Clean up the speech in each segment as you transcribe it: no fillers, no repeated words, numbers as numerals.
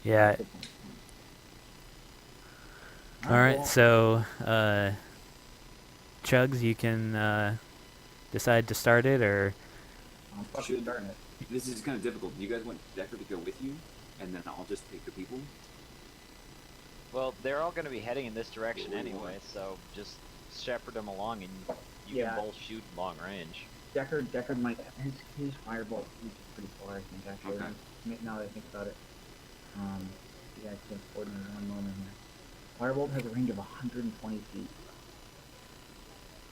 Yeah. Good point. All All right, right. well, So, Chugs, you can decide to start it, or I'm fucking Should starting it. this is kind of difficult. Do you guys want Decker to go with you, and then I'll just take the people? Well, they're all going to be heading in this What, direction what do you want? anyway, so just shepherd them along, and you can Yeah, both shoot long range. Deckard might his firebolt reaches pretty far. I think actually. Okay. Now that I think about it, um, you guys can afford me one moment here. Firebolt has a range of 120 feet.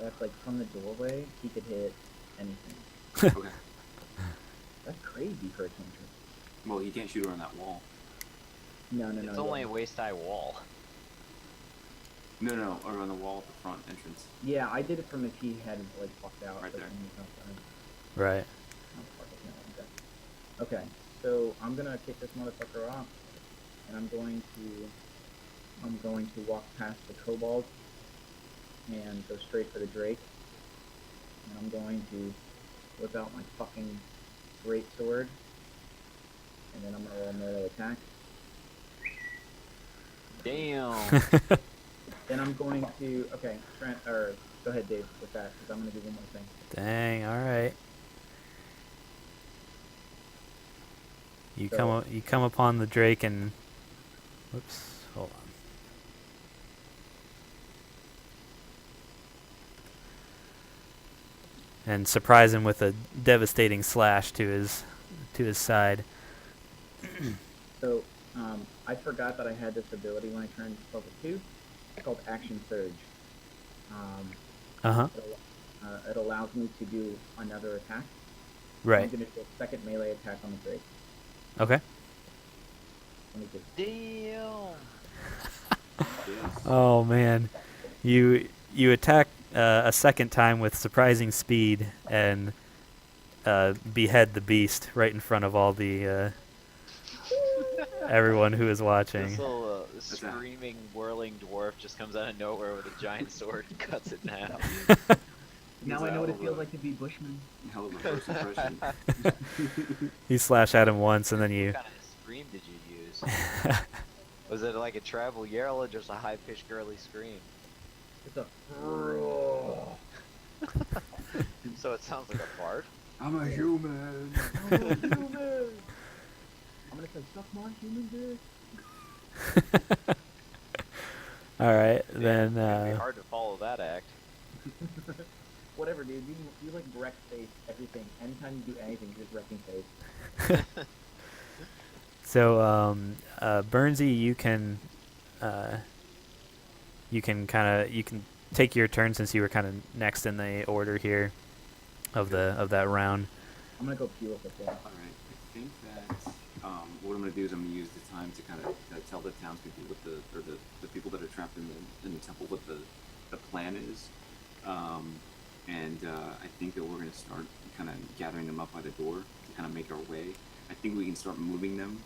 That's like from the doorway, he could hit anything. Okay. That's crazy for a cantrip. Well, he can't shoot around that wall. No, It's only a waist-high wall. No, around the wall at the front entrance. Yeah, I did it from if he had like fucked out. Right like, there. when he was outside. right? Oh, fuck it, no, okay. Okay, so I'm gonna kick this motherfucker off, and I'm going to walk past the kobold and go straight for the drake, and I'm going to whip out my fucking great sword, and then I'm gonna roll a melee attack. Damn! Then I'm going to Trent, or go ahead, Dave, with that, because I'm gonna do one more thing. Dang. All right. So- You come upon the Drake and. Whoops. Hold on. And surprise him with a devastating slash to his side. So, I forgot that I had this ability when I turned level 2. It's called Action Surge. Uh huh. It allows me to do another attack. Right. I'm going to do a second melee attack on the Drake. Okay. Let me just... Damn! Yes. Oh man, you attack a second time with surprising speed and behead the beast right in front of all the everyone who is watching. This little that? screaming, whirling dwarf just comes out of nowhere with a giant sword and cuts it in half. Now He's I know what it hell feels of a- like to be Bushman. Hell of a first impression. You slash at him once, and then you. What kind of scream did you use? Was it like a tribal yell or just a high-pitched girly scream? It's a... So it sounds like a fart? I'm a human. I'm a human! I'm gonna say, suck my human dick. All right, Yeah, then. it'd be hard to follow that act. Whatever, dude. You like wreck face everything. Anytime you do anything, you're just wrecking face. So, Burnsy, you can take your turn since you were kind of next in the order here of that round. I'm gonna go peel with it. All right. I think that what I'm gonna do is I'm gonna use the time to kind of tell the townspeople what the people that are trapped in the temple what the plan is. And I think that we're gonna start kind of gathering them up by the door to kind of make our way. I think we can start moving them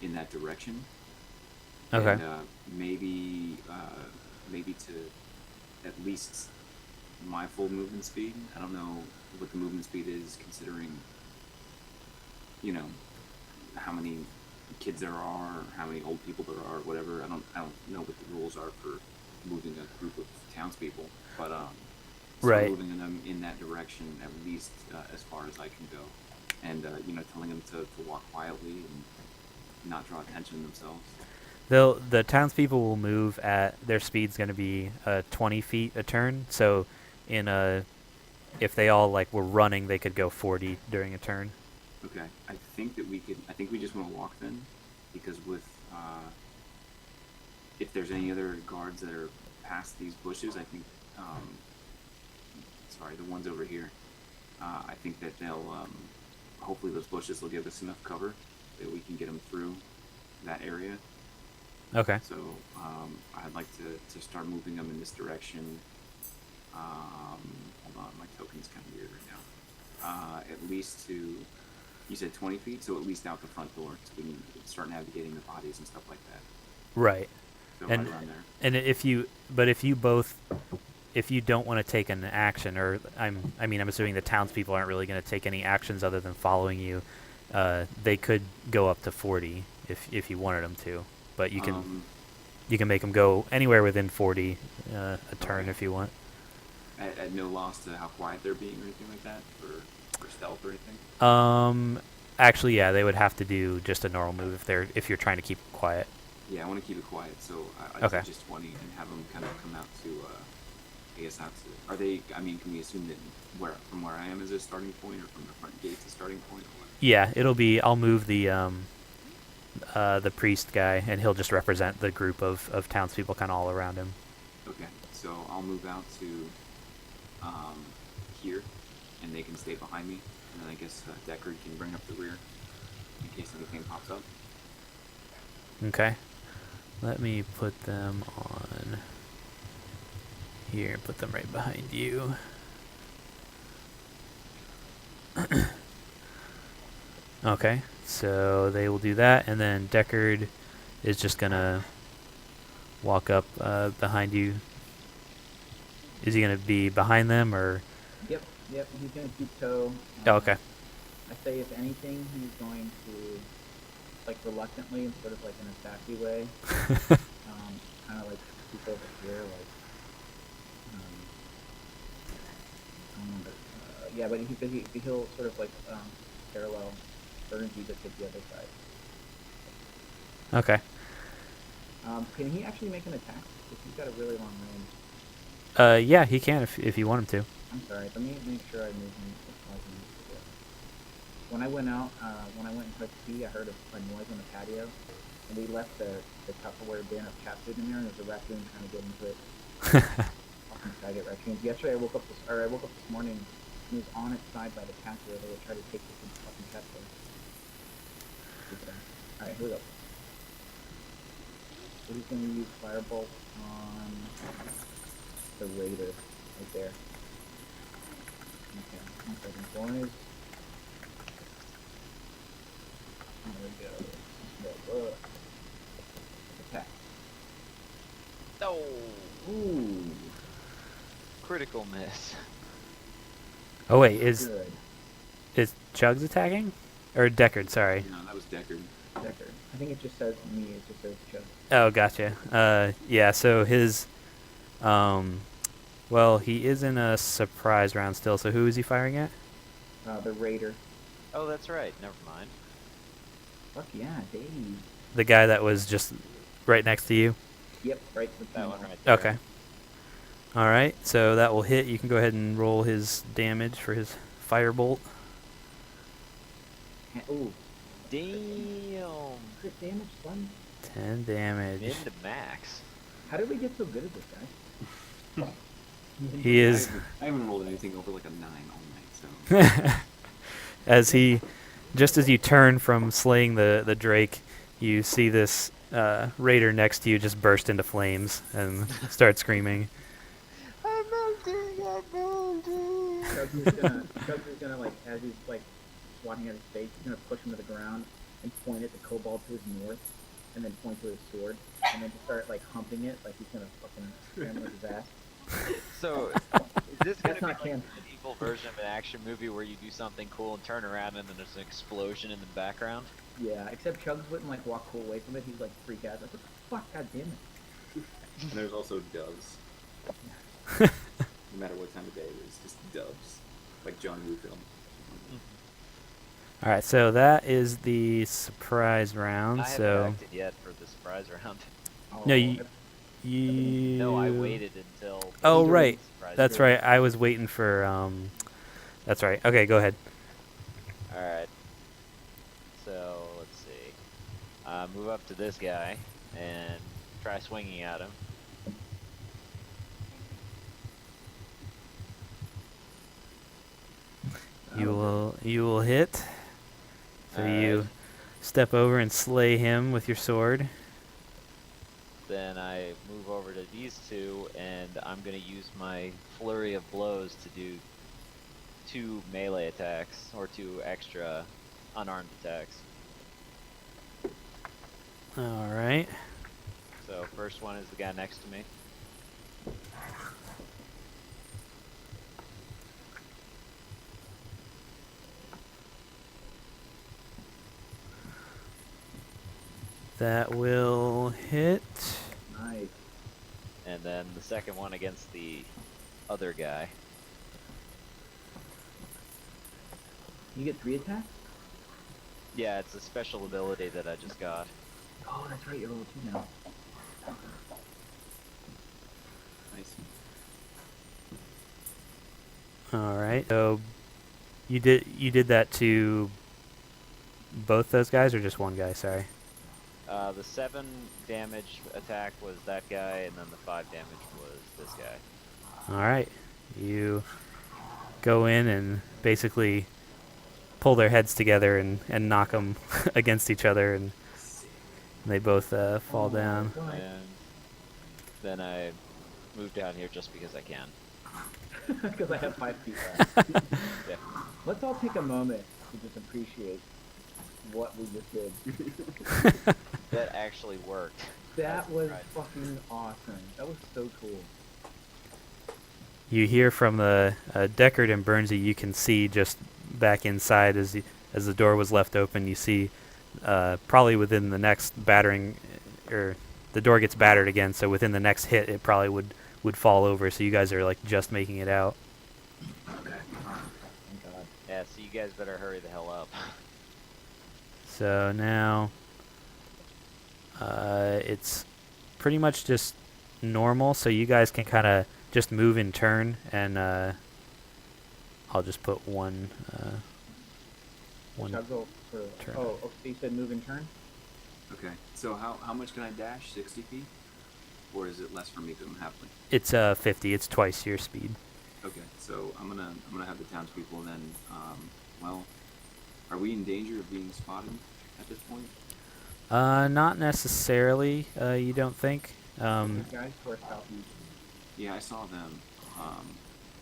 in that direction. Okay. And maybe to at least my full movement speed. I don't know what the movement speed is, considering how many kids there are, how many old people there are, whatever. I don't know what the rules are for moving a group of townspeople, but start Right. moving them in that direction at least as far as I can go, and telling them to walk quietly and not draw attention to themselves. The townspeople will move at their speed's going to be 20 feet a turn. So, if they all like were running, they could go 40 during a turn. Okay, I think that we could. I think we just want to walk then, because with if there's any other guards that are past these bushes, I think. Sorry, the ones over here. I think that they'll. Hopefully, those bushes will give us enough cover that we can get them through that area. Okay. So I'd like to start moving them in this direction. Hold on, my token's kind of weird right now. At least to, you said 20 feet, so at least out the front door, so we can start navigating the bodies and stuff like that. Right. So And- right around there. And if you don't want to take an action, or I'm assuming the townspeople aren't really going to take any actions other than following you. They could go up to 40 if you wanted them to, but you Um, can make them go anywhere within 40 a turn Okay. if you want. at no loss to how quiet they're being or anything like that, for stealth or anything. Actually, yeah, they would have to do just a normal move if you're trying to keep it quiet. Yeah, I want to keep it quiet, so I'd Okay. say just 20 and have them kind of come out to, I guess out to, are they, I mean, can we assume that from where I am is a starting point, or from the front gate's a starting point, or what? Yeah, it'll be. I'll move the priest guy, and he'll just represent the group of townspeople kind of all around him. Okay, so I'll move out to, here, and they can stay behind me, and then I guess Deckard can bring up the rear, in case anything pops up. Okay. Let me put them on here. Put them right behind you. Okay, so they will do that, and then Deckard is just gonna walk up behind you. Is he gonna be behind them, or? Yep, he's gonna keep toe. Oh, okay. I say if anything, he's going to, like, reluctantly, in sort of like an attacky way, kind of like keep over here, like, I don't know, but, yeah, but he'll sort of like parallel Burnsy just hit the other side. Okay. Can he actually make an attack? Because he's got a really long range. Yeah, he can if you want him to. I'm sorry, let me make sure I move him. When I went out, when I went and pressed T, I heard a noise on the patio, and we left the Tupperware bin of cat food in there, and there's a raccoon trying to get into it. Fucking faggot raccoons. Yesterday I woke up this morning, and it was on its side by the patio. They would try to take this fucking cat food. Alright, here we go. So he's going to use Firebolt on the Raider right there. Okay, 1 second, boys. There we go. Attack. No. Ooh. Critical miss. Oh wait, Good. is Chugs attacking, or Deckard? Sorry. No, that was Deckard. Deckard. I think it just says me. It just says Chuck. Oh, gotcha. Yeah. So his, well, he is in a surprise round still. So who is he firing at? The Raider. Oh, that's right. Never mind. Fuck yeah, Dave. The guy that was just right next to you. Yep, right. With That me. one right there. Okay. All right. So that will hit. You can go ahead and roll his damage for his firebolt. Ooh. Damn. Crit damage, son. 10 damage. Into max. How did we get so good at this guy? He is. I haven't rolled anything over like a 9 all night, so. As he, just as you turn from slaying the Drake, you see this raider next to you just burst into flames and start screaming. I'm melting. Chubbs is gonna, like, as he's, like, swatting at his face, he's gonna push him to the ground and point at the kobold to his north, and then point to his sword, and then just start, like, humping it, like he's gonna fucking scramble his ass. So, is this gonna That's be not like canon. an evil version of an action movie where you do something cool and turn around and then there's an explosion in the background? Yeah, except Chubbs wouldn't, like, walk cool away from it. He'd, like, freak out. Like, what the fuck? God damn it. And there's also doves. No matter what time of day it is, just doves. Like John Woo film. All right, so that is the surprise round. I haven't So acted yet for the surprise round. no, Oh, you. No, I waited until. Oh Either right, surprise that's round. right. I was waiting for. That's right. Okay, go ahead. Alright. So, let's see. Move up to this guy and try swinging at him. You will hit. So you Alright. step over and slay him with your sword. Then I move over to these two, and I'm gonna use my flurry of blows to do 2 melee attacks, or 2 extra unarmed attacks. All right. So first one is the guy next to me. That will hit. Nice. And then the second one against the other guy. You get 3 attacks? Yeah, it's a special ability that I just got. Oh, that's right. You're level 2 now. Nice. All right. So you did that to both those guys or just one guy? Sorry. The 7 damage attack was that guy, and then the 5 damage was this guy. All right. You go in and basically pull their heads together and knock them against each other, and they both fall down. And then I move down here just because I can. Because I have 5 feet left. Yeah. Let's all take a moment to just appreciate what we just did. That actually worked. That was right. fucking awesome. That was so cool. You hear from the Deckard and Burnsy. You can see just back inside as the door was left open. You see probably within the next battering, or the door gets battered again. So within the next hit, it probably would fall over. So you guys are like just making it out. Okay. Thank God. Yeah, so you guys better hurry the hell up. So now it's pretty much just normal. So you guys can kind of just move in turn, and I'll just put one. I'll go for. turn. Oh, okay. So you said move and turn? Okay. So how much can I dash? 60 feet? Or is it less for me because I'm halfling? It's 50. It's twice your speed. Okay. So I'm gonna have the townspeople then. Well, are we in danger of being spotted at this point? Not necessarily. You don't think? These guys who are southeast. Yeah, I saw them.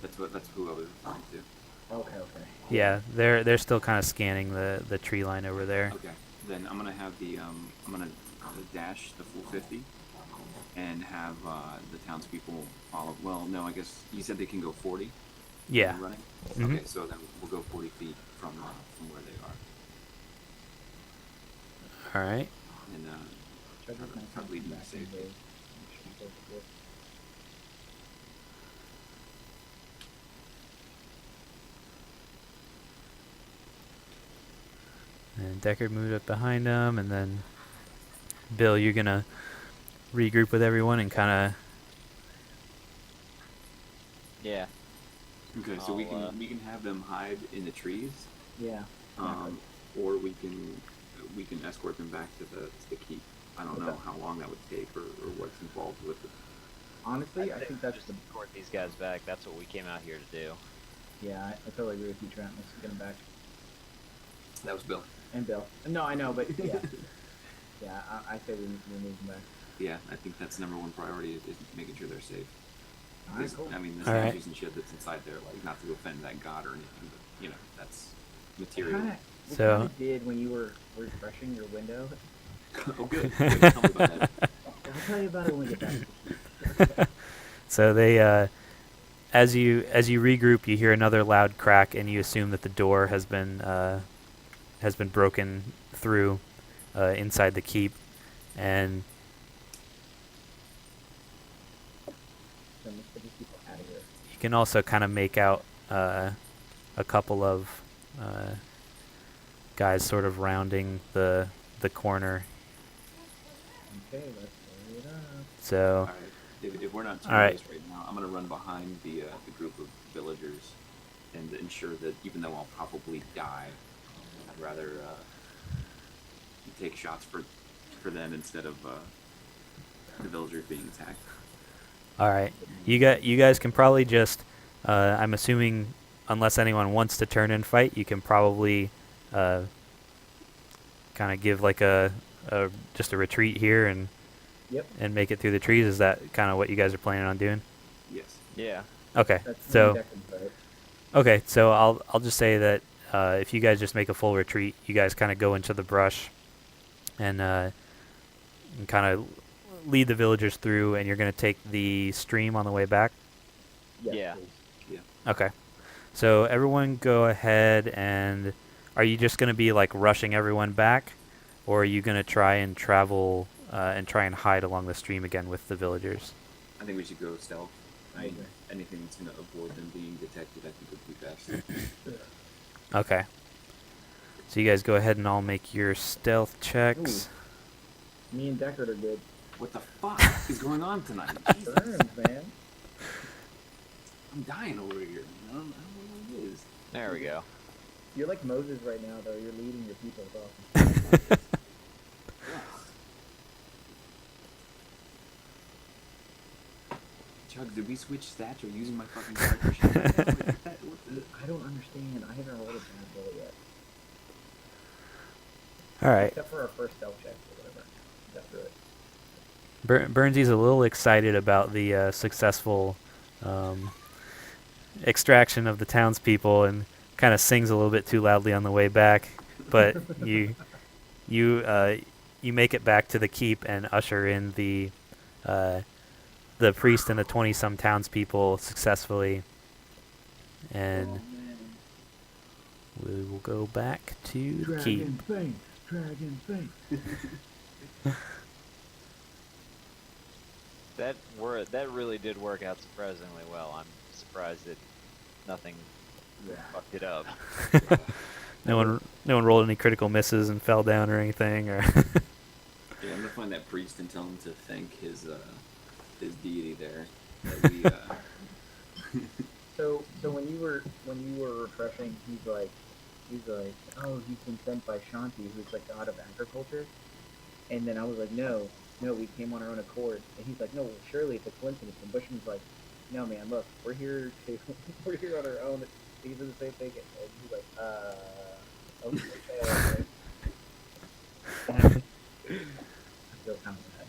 That's who I was referring to. Okay, okay. Yeah, they're still kind of scanning the tree line over there. Okay. Then I'm gonna have the I'm gonna dash the full 50, and have the townspeople follow. Well, no, I guess you said they can go 40. Yeah. Running. Mhm. Okay, so then we'll go 40 feet from where they are, All right. and Check out my start leading to back in safety. the- And Deckard moved up behind him, and then Bill, you're gonna regroup with everyone and kind of. Yeah. Okay, so we I'll, can have them hide in the trees, Yeah. or we can escort them back to the keep. I don't know Okay. how long that would take or what's involved with it. Honestly, I think that's just the. escort these guys back. That's what we came out here to do. Yeah, I totally agree with you, Trent. Let's get him back. That was Bill. And Bill. No, I know, but yeah. Yeah, I say we need to remove him back. Yeah, I think that's number one priority is making sure they're safe. Alright, Because, cool. I mean, the All right. statues and shit that's inside there, like, not to offend that god or anything, but, you know, that's We material. So- did when you were refreshing your window. Oh, good. Good. Tell me about that. I'll tell you about it when we get back. So they, as you regroup, you hear another loud crack, and you assume that the door has been broken through inside the keep, and So let's get these people out of here. you can also kind of make out a couple of guys sort of rounding the corner. Okay, let's hurry it up. So All right. If we're not All right. doing this right now, I'm going to run behind the group of villagers and ensure that even though I'll probably die, I'd rather take shots for them instead of the villagers being attacked. all right, you guys can probably just. I'm assuming, unless anyone wants to turn and fight, you can probably kind of give like just a retreat here and Yep. make it through the trees. Is that kind of what you guys are planning on doing? Yes. Yeah. Okay, That's so Declan's right. okay, so I'll just say that if you guys just make a full retreat, you guys kind of go into the brush and kind of lead the villagers through, and you're going to take the stream on the way back. Yes, Yeah. please. Okay, so everyone go ahead, and are you just going to be like rushing everyone back, or are you gonna try and travel and try and hide along the stream again with the villagers? I think we should go stealth. I agree. Anything that's gonna avoid them being detected, I think would be best. Okay. So you guys go ahead and all make your stealth checks. Me and Deckard are good. What the fuck is going on tonight? Jesus. Burns, man. I'm dying over here. I don't know what it is. There we go. You're like Moses right now, though. You're leading your people. It's awesome. Yes. Chugs, did we switch stats or using my fucking character sheet? I don't understand. I haven't rolled a bad roll yet. All right. Except for our first stealth check or whatever. Got through it. Burnsy's a little excited about the successful extraction of the townspeople and kind of sings a little bit too loudly on the way back. But you make it back to the keep and usher in the priest and the 20-some townspeople successfully. And we will go back to the keep. Dragon Fang. That really did work out surprisingly well. I'm surprised that nothing fucked it up. No one rolled any critical misses and fell down or anything, or Yeah, I'm gonna find that priest and tell him to thank his deity there. That we, So when you were refreshing, he's like, oh, he's been sent by Shanti, who's like god of agriculture. And then I was like, no, we came on our own accord. And he's like, no, well, surely it's a coincidence. And Bushman's like, no, man, look, we're here on our own. These are the same thing. And he's like, okay. I feel kind of bad.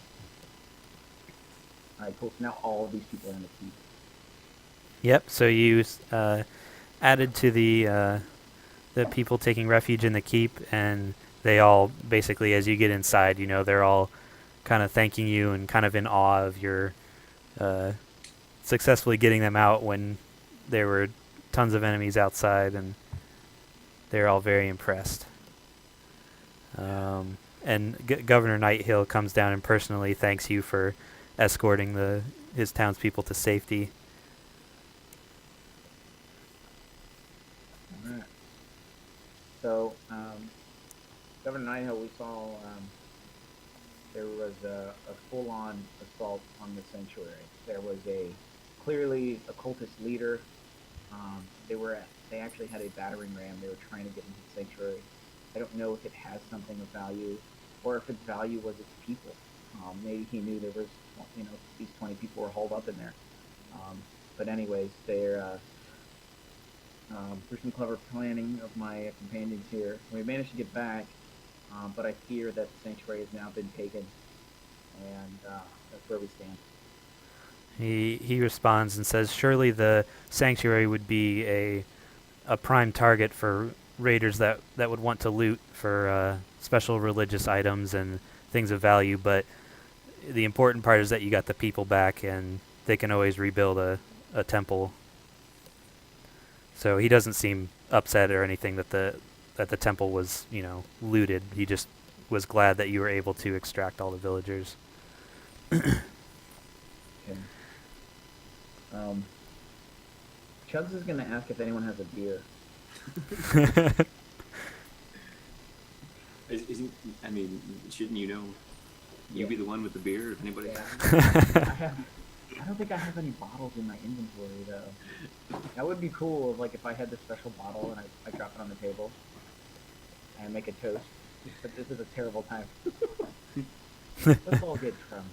All right, cool. So now all of these people are in the keep. Yep. So you added to the people taking refuge in the keep, and they all basically, as you get inside, they're all kind of thanking you and kind of in awe of your successfully getting them out when there were tons of enemies outside, and they're all very impressed. And Governor Nighthill comes down and personally thanks you for escorting his townspeople to safety. Alright. So, Governor Nighthill, we saw there was a full-on assault on the sanctuary. There was a clearly occultist leader. They actually had a battering ram. They were trying to get into the sanctuary. I don't know if it has something of value, or if its value was its people. Maybe he knew there was, these 20 people were hauled up in there. But anyways, they're through some clever planning of my companions here, we managed to get back. But I fear that the sanctuary has now been taken, and that's where we stand. He responds and says, surely the sanctuary would be a prime target for raiders that would want to loot for special religious items and things of value, but the important part is that you got the people back, and they can always rebuild a temple. So he doesn't seem upset or anything that the temple was, looted. He just was glad that you were able to extract all the villagers. Okay. Chugs is going to ask if anyone has a beer. Shouldn't you know? You be the one with the beer if anybody Yeah. has. I don't think I have any bottles in my inventory, though. That would be cool, if I had this special bottle and I drop it on the table and make a toast. But this is a terrible time. Let's all get drunk.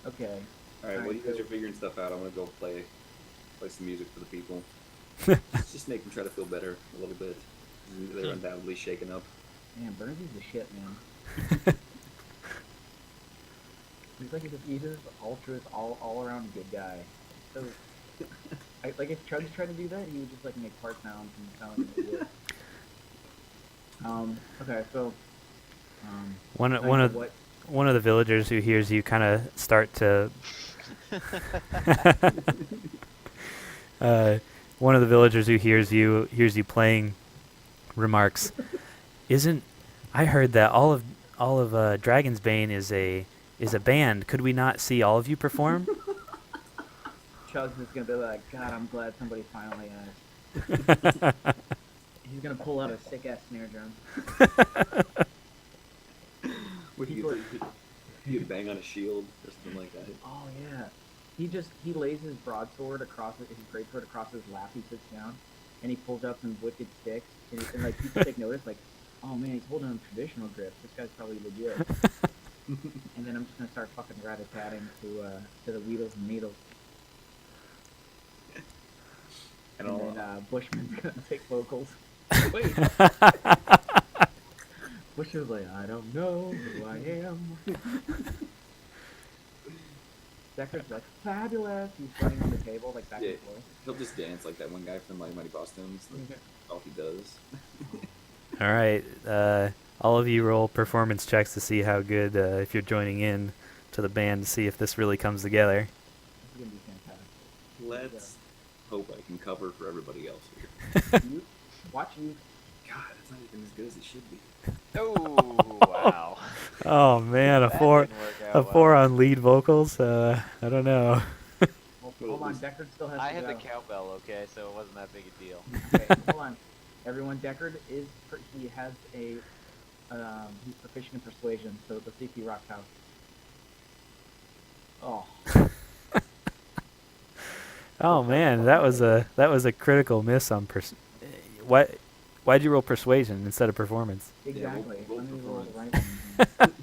Okay. Alright, well, you guys are figuring stuff out. I'm gonna go play some music for the people. Just make them try to feel better a little bit. They're undoubtedly shaken up. Man, Burnsy's the shit, man. He's just altruist, all around good guy. So, if Chug's trying to do that, he would just make fart sounds and sound like an idiot. Okay, so One of the villagers who hears you kind of start to one of the villagers who hears you playing remarks, I heard that all all of Dragon's Bane is a band. Could we not see all of you perform? Chugs is gonna be like, God, I'm glad somebody finally He's gonna pull out a sick ass snare drum. What you could bang on a shield or something like that. Oh yeah. He lays his broadsword across his greatsword across his lap. He sits down, and he pulls out some wicked sticks, and like people take notice, like, oh man, he's holding a traditional grip. This guy's probably legit. And then I'm just gonna start fucking rat-a-tatting to the Weedles and Needles. And then Bushman's gonna take vocals. Wait. Bushman's like, I don't know who I am. Deckard's like, fabulous. He's running on the table like back and forth. He'll just dance like that one guy from Mighty Mighty Bosstones. That's all he does. All right. All of you roll performance checks to see how good, if you're joining in to the band, to see if this really comes together. This is gonna be fantastic. Let's hope I can cover for everybody else here. Watch you. God, that's not even as good as it should be. Oh wow. Oh man, That didn't work out well. 4 on lead vocals. I don't know. Well, hold on, Deckard still has to I had go. the cowbell, okay, so it wasn't that big a deal. Okay, hold on. Everyone, Deckard he has a he's proficient in persuasion, so let's see if he rocks out. Oh. Oh man, that was a critical miss on why'd you roll persuasion instead of performance? Exactly. Yeah, Let me roll the right one.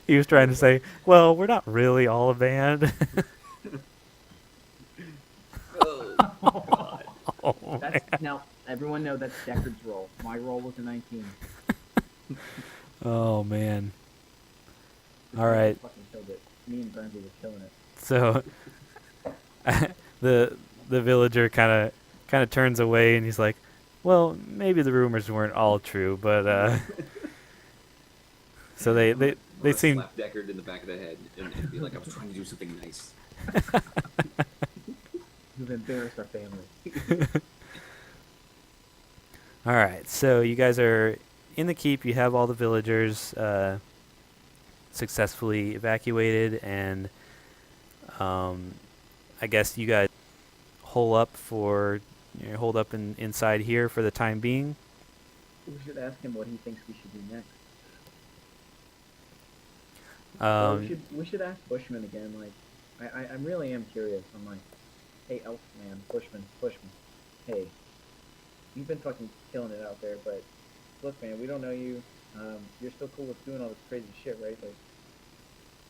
He was trying to say, well, we're not really all a band. Oh, God. Oh, man. That's, now, everyone know that's Deckard's roll. My roll was a 19. Oh man. All right. Fucking killed it. Me and Burnby were killing it. So the villager kind of turns away and he's like, well, maybe the rumors weren't all true, but so they I'm gonna seem slap Deckard in the back of the head and be like, I was trying to do something nice. You've embarrassed our family. all right. So you guys are in the keep. You have all the villagers successfully evacuated, and I guess you guys hold up inside here for the time being. We should ask him what he thinks we should do next. Well, we should ask Bushman again. Like, I really am curious. I'm like, hey, Elfman, Bushman, hey, you've been fucking killing it out there, but look, man, we don't know you. You're still cool with doing all this crazy shit, right? Like,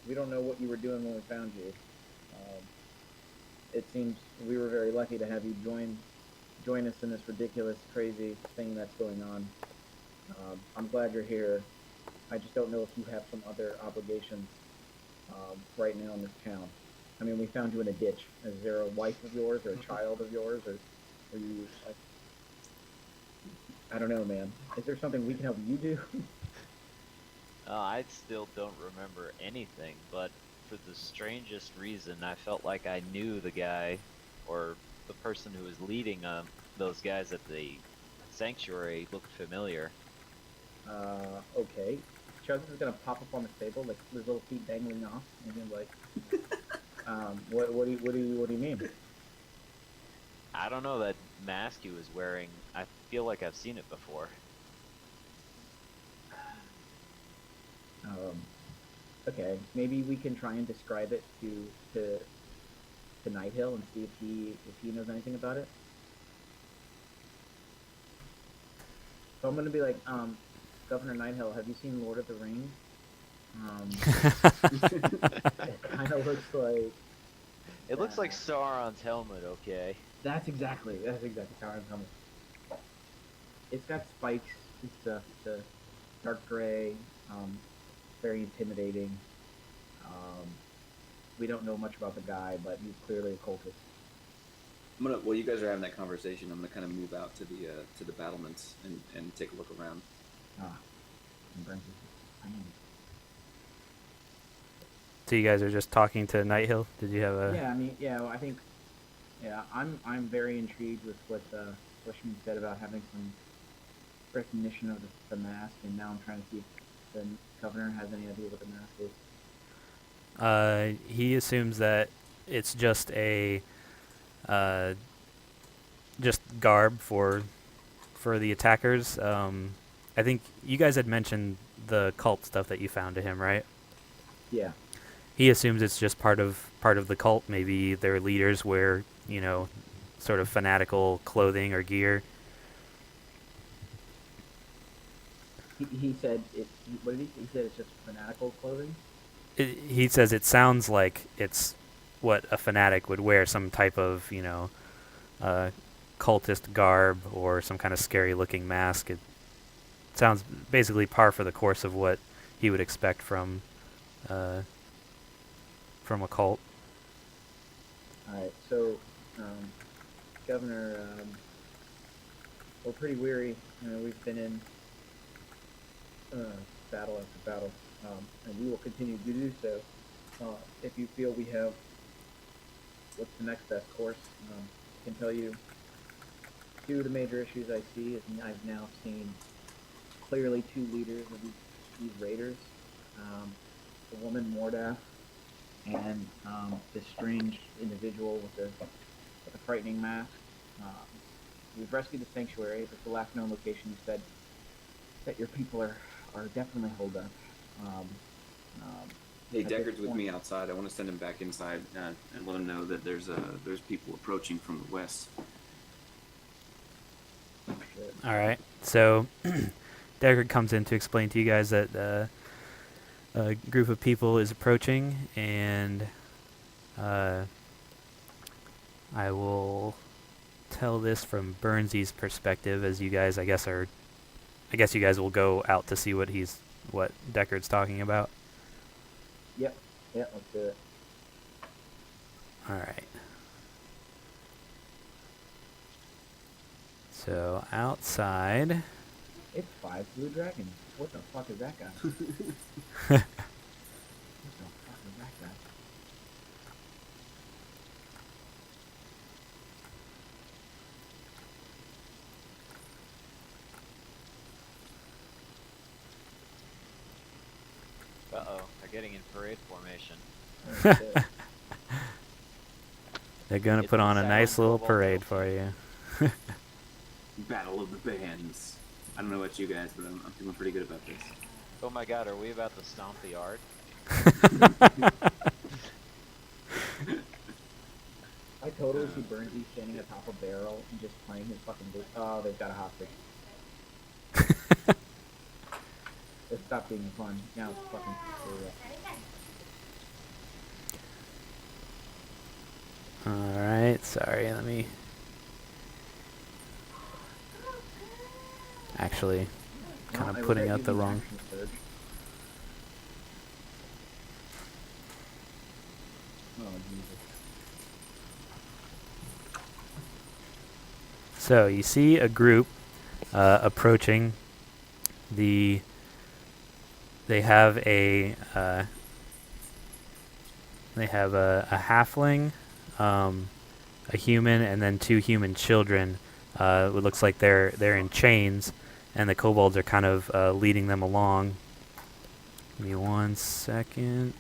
we don't know what you were doing when we found you. It seems we were very lucky to have you join us in this ridiculous, crazy thing that's going on. I'm glad you're here. I just don't know if you have some other obligations right now in this town. I mean, we found you in a ditch. Is there a wife of yours or a child of yours, or are you like? I don't know, man. Is there something we can help you do? I still don't remember anything, but for the strangest reason, I felt like I knew the guy, or the person who was leading those guys at the sanctuary looked familiar. Okay. Chugs is gonna pop up on the table, like his little feet dangling off, and he's like, what do you mean? I don't know, that mask he was wearing, I feel like I've seen it before. Okay, maybe we can try and describe it to Nighthill and see if he knows anything about it. So I'm gonna be like, Governor Nighthill, have you seen Lord of the Rings? It kind of looks like. It looks like Sauron's helmet, okay? That's exactly Sauron's helmet. It's got spikes and stuff. It's a dark gray, very intimidating. We don't know much about the guy, but he's clearly a cultist. While you guys are having that conversation, I'm gonna kind of move out to the battlements and take a look around. And Brent is fine. So you guys are just talking to Nighthill? Did you have a? Yeah, I mean, yeah, I think, yeah, I'm very intrigued with what Bushman said about having some recognition of the mask, and now I'm trying to see the governor has any idea what the mask is? He assumes that it's uh, just garb for the attackers. I think you guys had mentioned the cult stuff that you found to him, right? Yeah. He assumes it's just part of the cult. Maybe their leaders wear, sort of fanatical clothing or gear. He said it. What did he? He said it's just fanatical clothing. He says it sounds like it's what a fanatic would wear, some type of, uh, cultist garb or some kind of scary-looking mask. It sounds basically par for the course of what he would expect uh, from a cult. All right. So, Governor, we're pretty weary. We've been in battle after battle, and we will continue to do so. If you feel we have what's the next best course, I can tell you two of the major issues I see is I've now seen clearly two leaders of these raiders, the woman Mordath and this strange individual with the frightening mask. We've rescued the sanctuary. It's the last known location. You said that your people are definitely holed up. Hey, At this Deckard's with point- me outside. I want to send him back inside and let him know that there's people approaching from the west. Shit. All right. So Deckard comes in to explain to you guys that a group of people is approaching, and I will tell this from Burnsy's perspective, as you guys, I guess you guys will go out to see what Deckard's talking about. Yep. Yeah, let's do it. All right. So outside, It's 5 blue dragons. What the fuck is that guy? What the fuck is that guy? Uh-oh, they're getting in parade formation. Oh, shit. they're gonna It's put the on a Silent nice little Cobalt parade Guild. for you. Battle of the Bands. I don't know about you guys, but I'm feeling pretty good about this. Oh my god, are we about to stomp the yard? I totally see Burnsy standing atop a barrel and just playing his fucking blue. Oh, they've got a hostage. It stopped being fun. Now it's fucking screwed up. Alright, sorry, let me... Actually, kind No, I of putting regret out the using wrong... action surge. Oh, Jesus. So, you see a group approaching the... They have a halfling, a human, and then two human children. It looks like they're in chains, and the kobolds are kind of leading them along. Give me 1 second.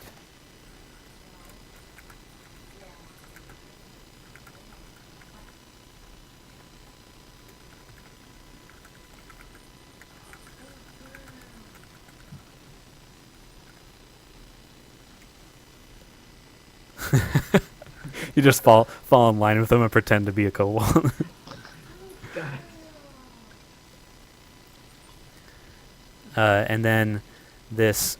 You just fall in line with them and pretend to be a kobold. God. And then this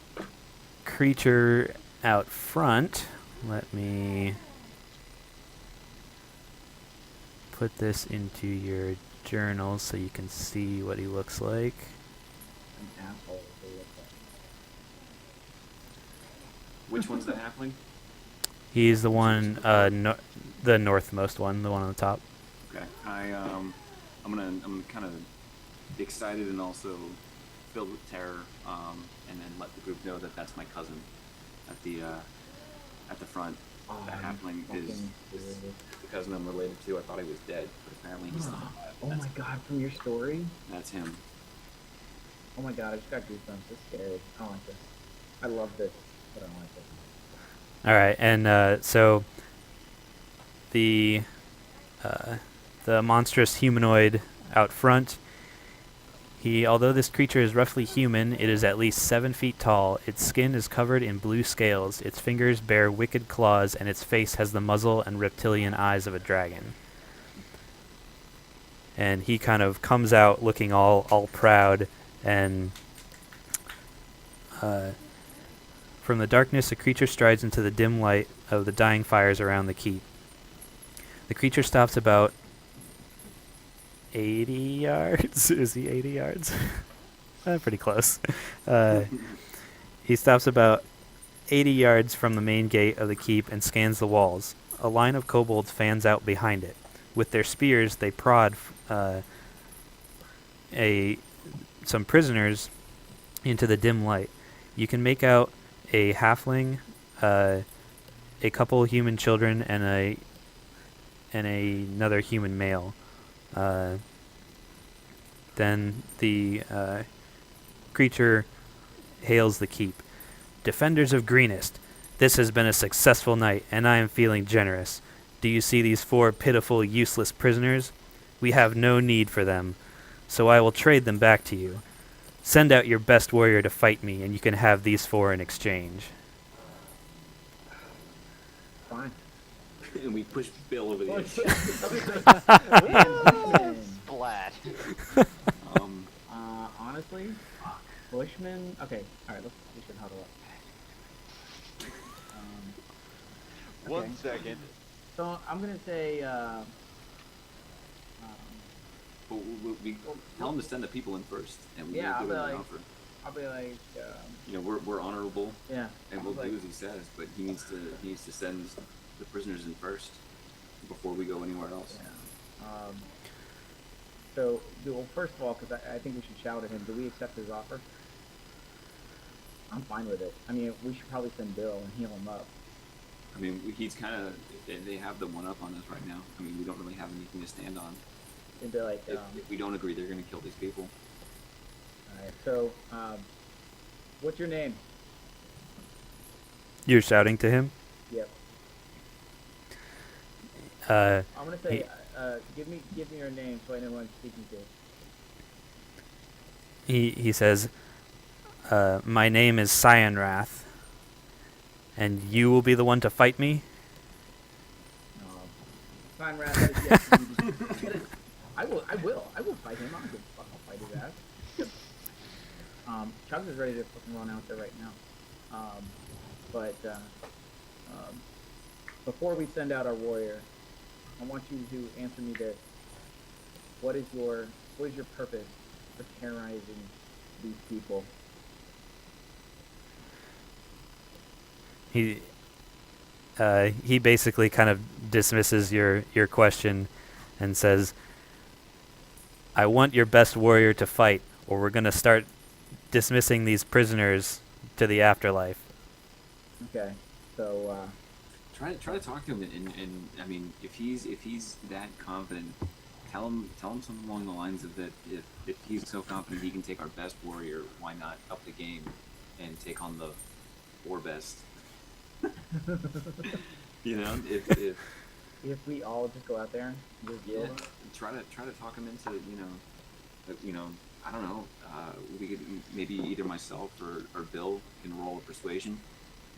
creature out front, let me put this into your journal so you can see what he looks like. An asshole. They look like. Which one's the halfling? He's the one, the northmost one, the one on the top. Okay. I'm gonna kind of be excited and also filled with terror, and then let the group know that that's my cousin at the front. Oh, The you halfling is fucking the serious. cousin I'm related to. I thought he was dead, but apparently he's not. Oh my god, from your story? That's him. Oh my god, I just got goosebumps. It's scary. I don't like this. I love this, but I don't like this. All right, and so the uh, the monstrous humanoid out front. Although this creature is roughly human, it is at least 7 feet tall. Its skin is covered in blue scales. Its fingers bear wicked claws, and its face has the muzzle and reptilian eyes of a dragon. And he kind of comes out looking all proud, and from the darkness, the creature strides into the dim light of the dying fires around the keep. The creature stops about 80 yards. Is he 80 yards? Pretty close. He stops about 80 yards from the main gate of the keep and scans the walls. A line of kobolds fans out behind it. With their spears, they prod some prisoners into the dim light. You can make out a halfling, a couple human children, and another human male. Then the creature hails the keep. Defenders of Greenest, this has been a successful night, and I am feeling generous. Do you see these 4 pitiful, useless prisoners? We have no need for them, so I will trade them back to you. Send out your best warrior to fight me, and you can have these 4 in exchange. Fine. And we push Bill over the edge. Splat. Honestly, Bushman. Okay, all right. We should huddle up. Okay. 1 second. So I'm gonna say. But we tell him to send the people in first, and we Yeah, give him I'll an be like- offer. I'll be like. You know, we're honorable, Yeah. and we'll I'll be do like, as he says. But he needs to send the prisoners in first before we go anywhere else. Yeah. So, well, first of all, because I think we should shout at him. Do we accept his offer? I'm fine with it. I mean, we should probably send Bill and heal him up. I mean, he's kind of. They have the one up on us right now. I mean, we don't really have anything to stand on. And be like, If we don't agree, they're going to kill these people. all right. So, what's your name? You're shouting to him? Yep. Uh, I'm gonna say, give me your name so I know who I'm speaking to. he says, my name is Cyanrath, and you will be the one to fight me? Fine, Rat. That is yes. I will fight him. I'm gonna fucking fight his ass. Chubbs is ready to fucking run out there right now. But before we send out our warrior, I want you to answer me this. What is your purpose for terrorizing these people? He basically kind of dismisses your question and says, I want your best warrior to fight, or we're going to start dismissing these prisoners to the afterlife. Okay, so Try to talk to him, and I mean, if he's that confident, tell him something along the lines of that. If he's so confident he can take our best warrior, why not up the game and take on the 4 best? You know, if we all just go out there and just yeah, try to talk him into I don't know. We could maybe either myself or Bill can roll a persuasion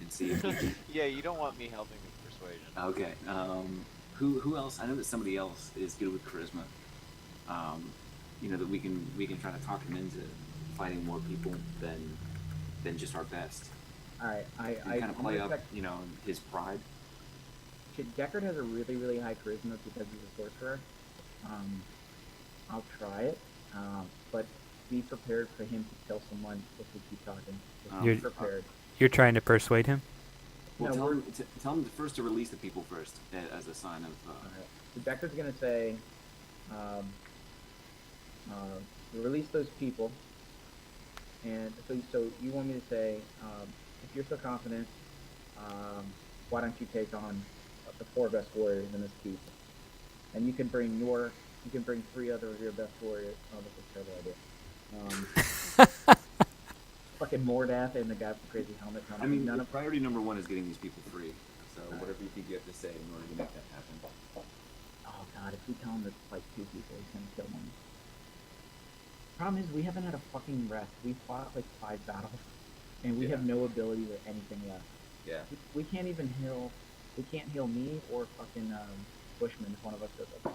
and see if he can. Yeah, you don't want me helping with persuasion. Okay. Who else? I know that somebody else is good with charisma. That we can try to talk him into fighting more people than just our best. all right. I kind of play up, his pride. Deckard has a really, really high charisma because he's a sorcerer. I'll try it, but be prepared for him to kill someone if we keep talking. Just You're- be prepared. You're trying to persuade him? Well, No, tell him first to release the people first as a sign of. Alright. So Deckard's gonna say, release those people. And so you want me to say, if you're so confident, why don't you take on the 4 best warriors in this keep? And you can bring 3 other of your best warriors. Oh, that's a terrible idea. Fucking Mordath and the guy with the crazy helmet. I mean, none the of. priority number one is getting these people free. So Alright. whatever you think you have to say in order to make that happen. Oh god, if we tell him to fight 2 people, he's gonna kill one. Problem is, we haven't had a fucking rest. We fought like 5 battles, and we Yeah. have no ability or anything left. Yeah. We can't even heal. We can't heal me or fucking Bushman if one of us goes up.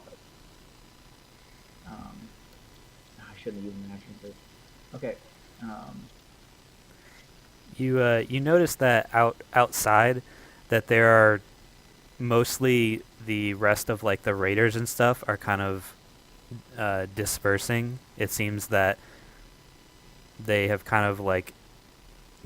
I shouldn't have used an action surge. Okay. You notice that outside that there are mostly the rest of like the raiders and stuff are kind of dispersing. It seems that they have kind of like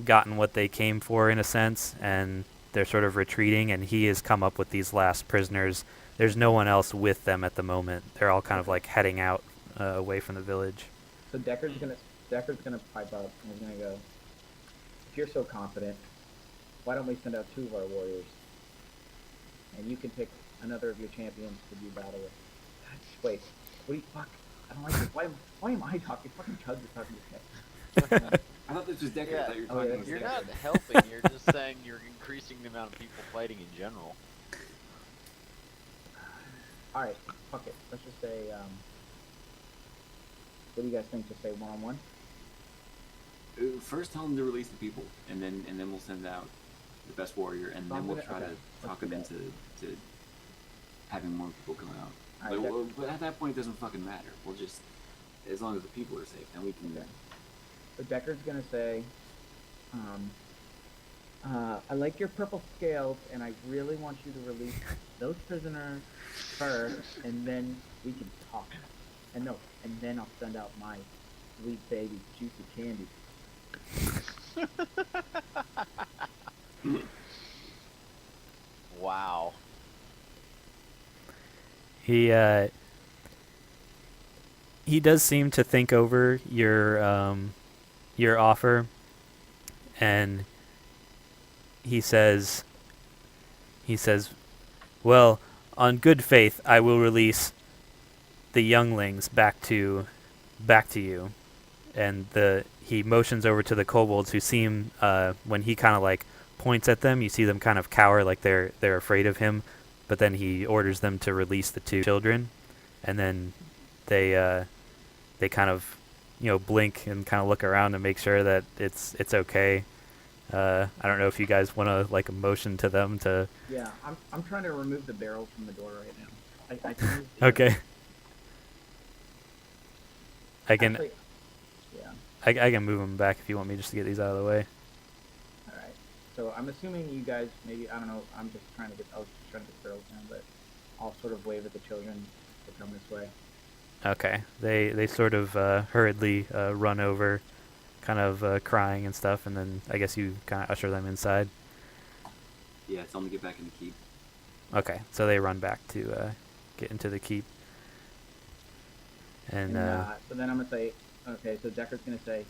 gotten what they came for in a sense, and they're sort of retreating, and he has come up with these last prisoners. There's no one else with them at the moment. They're all kind of like heading out away from the village. So Deckard's gonna pipe up and he's gonna go. If you're so confident, why don't we send out 2 of our warriors, and you can pick another of your champions to do battle with. Wait, what do you fuck? I don't like this. Why am I talking? Fucking Chug is talking to me. I thought this was Deckard. I Yeah. thought you were Oh, talking yeah, with You're Deckard. not helping. You're just saying you're increasing the amount of people fighting in general. All right, fuck it. Let's just say. What do you guys think? Just say 1-on-1. First, tell them to release the people, and then we'll send out the best warrior, and So then I'm we'll gonna- try okay, to let's talk do them that. into having more people come out. Alright, But at that point, it doesn't fucking matter. We'll just, as long as the people are safe, then we can. Okay. So Deckard's gonna say, I like your purple scales, and I really want you to release those prisoners first, and then we can talk. And then I'll send out my sweet baby juicy candy. Wow. He does seem to think over your offer, and he says, well, on good faith, I will release the younglings back to you. And he motions over to the kobolds, who seem, when he kind of like points at them, you see them kind of cower, like they're afraid of him. But then he orders them to release the 2 children, and then they kind of blink and kind of look around to make sure that it's okay. I don't know if you guys want to like motion to them to. Yeah, I'm trying to remove the barrels from the door right now. I can use Okay. I can Actually, yeah. I can move them back if you want me, just to get these out of the way. All right. So I'm assuming you guys maybe, I don't know. I was just trying to get the barrels down, but I'll sort of wave at the children to come this way. Okay. They sort of hurriedly run over, kind of crying and stuff, and then I guess you kind of usher them inside. Yeah, tell them to get back in the keep. Okay. So they run back to get into the keep. And So then I'm gonna say, okay. So Deckard's gonna say,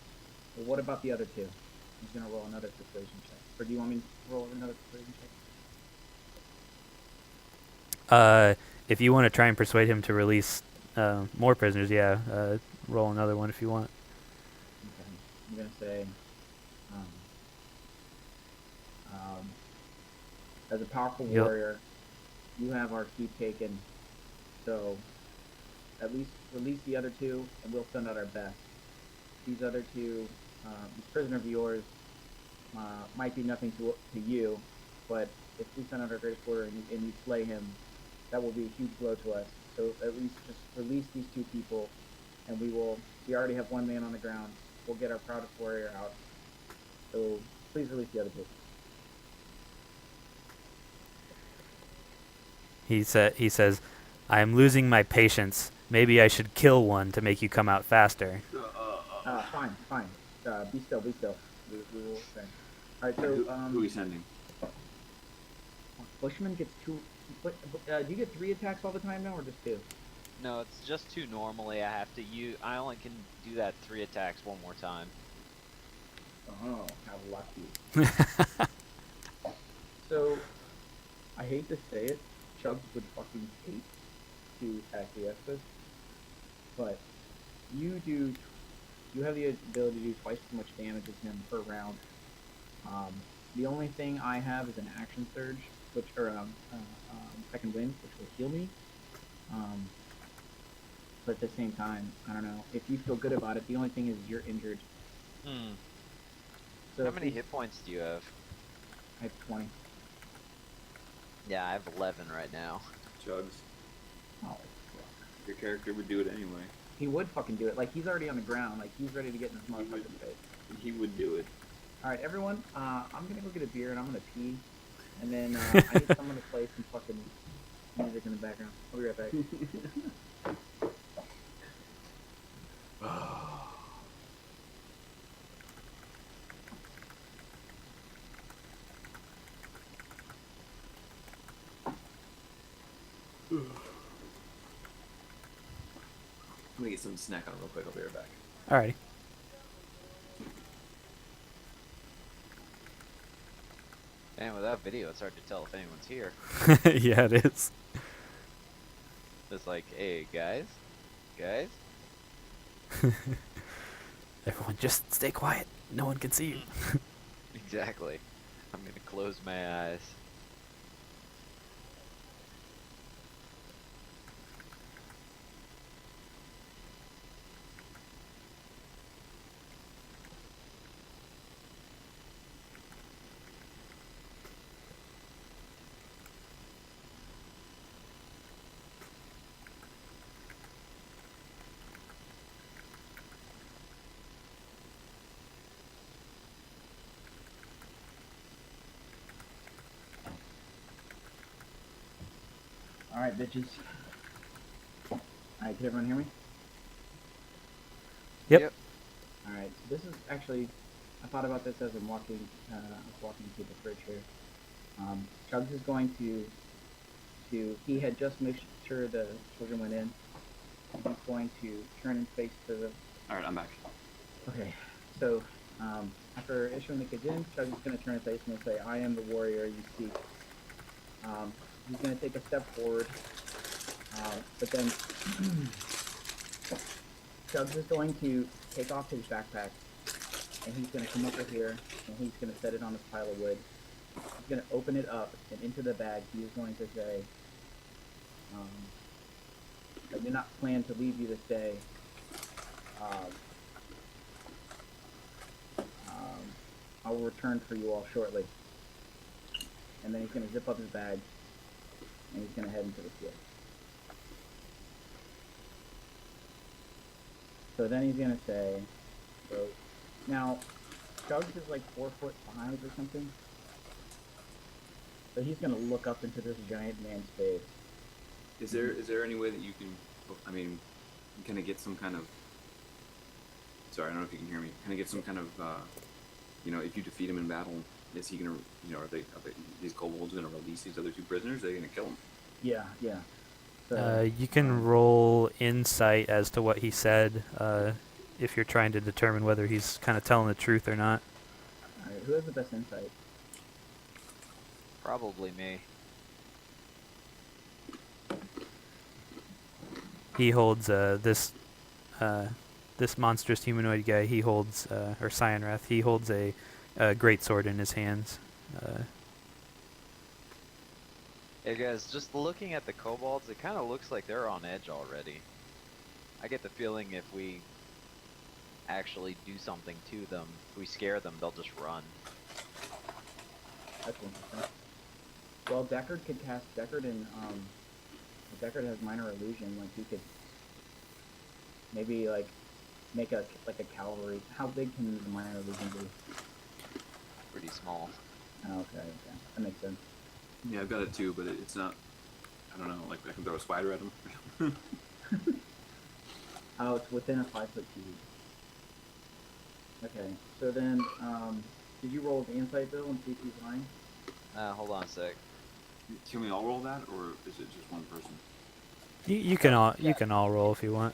well, what about the other 2? He's gonna roll another persuasion check. Or do you want me to roll another persuasion check? if you want to try and persuade him to release more prisoners, yeah, roll another one if you want. Okay. I'm gonna say, as a powerful Yep. warrior, you have our keep taken. So at least release the other 2, and we'll send out our best. These other 2, this prisoner of yours, might be nothing to you, but if we send out our greatest warrior and you slay him, that will be a huge blow to us. So at least just release these 2 people, and we already have 1 man on the ground. We'll get our proudest warrior out. So please release the other 2. He says, I am losing my patience. Maybe I should kill one to make you come out faster. Fine. Be still. We will send. All right. So Who are we sending? Bushman gets 2. Do you get 3 attacks all the time now, or just 2? No, it's just 2 normally. I only can do that 3 attacks one more time. Oh, how lucky. So, I hate to say it, Chubbs would fucking hate to acquiesce this, but you do you have the ability to do twice as much damage as him per round. The only thing I have is an action surge, which or second wind, which will heal me. But at the same time, I don't know. If you feel good about it, the only thing is you're injured. Hmm. So How if many we- hit points do you have? I have 20. Yeah, I have 11 right now. Chugs. Oh, fuck. Your character would do it anyway. He would fucking do it. Like, he's already on the ground. Like, he's ready to get in this would. motherfucker's face. He would do it. Alright, everyone, I'm gonna go get a beer and I'm gonna pee. And then, I need someone to play some fucking music in the background. I'll be right back. I'm gonna get some snack on real quick. I'll be right back. Alrighty. And without video, it's hard to tell if anyone's here. Yeah, it is. It's like, hey, guys? Guys? Everyone, just stay quiet. No one can see you. Exactly. I'm gonna close my eyes. Alright, bitches. Alright, can everyone hear me? Yep. Alright, so this is actually, I thought about this as I'm walking, I was walking through the fridge here. Chubbs is going to, he had just made sure the children went in. And he's going to turn and face to the, Alright, I'm back. okay, so, after issuing the kids in, Chubbs is going to turn and face me and say, I am the warrior you seek. He's going to take a step forward, but then Chubbs is going to take off his backpack, and he's going to come over here, and he's going to set it on a pile of wood. He's going to open it up, and into the bag he is going to say, I do not plan to leave you this day. I will return for you all shortly. And then he's going to zip up his bag, and he's going to head into the field. So then he's going to say, so, now, Chugs is like 4 foot 5 or something. So he's going to look up into this giant man's face. Is there any way that you can, I mean, kind of get some kind of, sorry, I don't know if you can hear me, kind of get some kind of, you know, if you defeat him in battle, is he gonna, you know, are they these kobolds gonna release these other 2 prisoners? Are they gonna kill them? Yeah, yeah. So, You can roll insight as to what he said, if you're trying to determine whether he's kind of telling the truth or not. alright, who has the best insight? Probably me. He holds this monstrous humanoid guy. He holds, or Cyanrath. He holds a great sword in his hands. Hey guys, just looking at the kobolds, it kind of looks like they're on edge already. I get the feeling if we actually do something to them, if we scare them, they'll just run. That's interesting. Well, Deckard could cast Deckard, and Deckard has minor illusion. Like he could maybe like make a cavalry. How big can the minor illusion be? Pretty small. Oh, okay, that makes sense. Yeah, I've got it too, but it's not, I don't know, like I can throw a spider at him. Oh, it's within a 5 foot cube. Okay, so then, did you roll the insight bill and see if he's lying? Hold on a sec. Can we all roll that, or is it just one person? You can all roll if you want.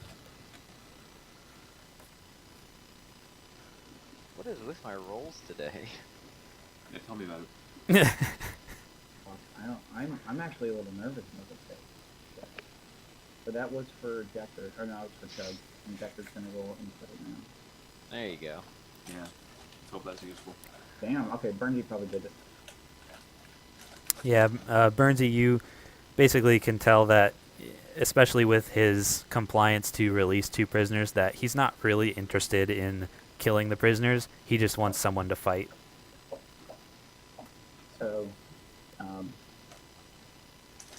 What is with my rolls today? Yeah, tell me about it. Fuck, I'm actually a little nervous about this thing. So that was for Deckard, or no, it was for Chug, and Deckard's gonna roll insight now. There you go. Yeah. Let's hope that's useful. Damn. Okay, Bernsey probably did it. Yeah, Burnsy, you basically can tell that, especially with his compliance to release 2 prisoners, that he's not really interested in killing the prisoners. He just wants someone to fight. So, um,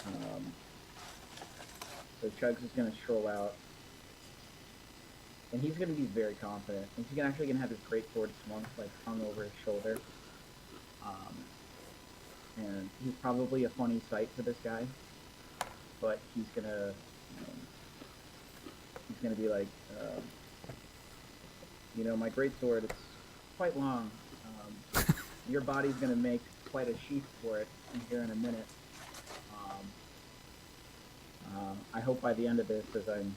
um, so Chugs is gonna stroll out, and he's gonna be very confident. And he's actually gonna have his great sword swung, like hung over his shoulder. And he's probably a funny sight for this guy, but he's gonna be like, you know, my great sword, it's quite long. Your body's gonna make quite a sheath for it in here in a minute. I hope by the end of this, as I'm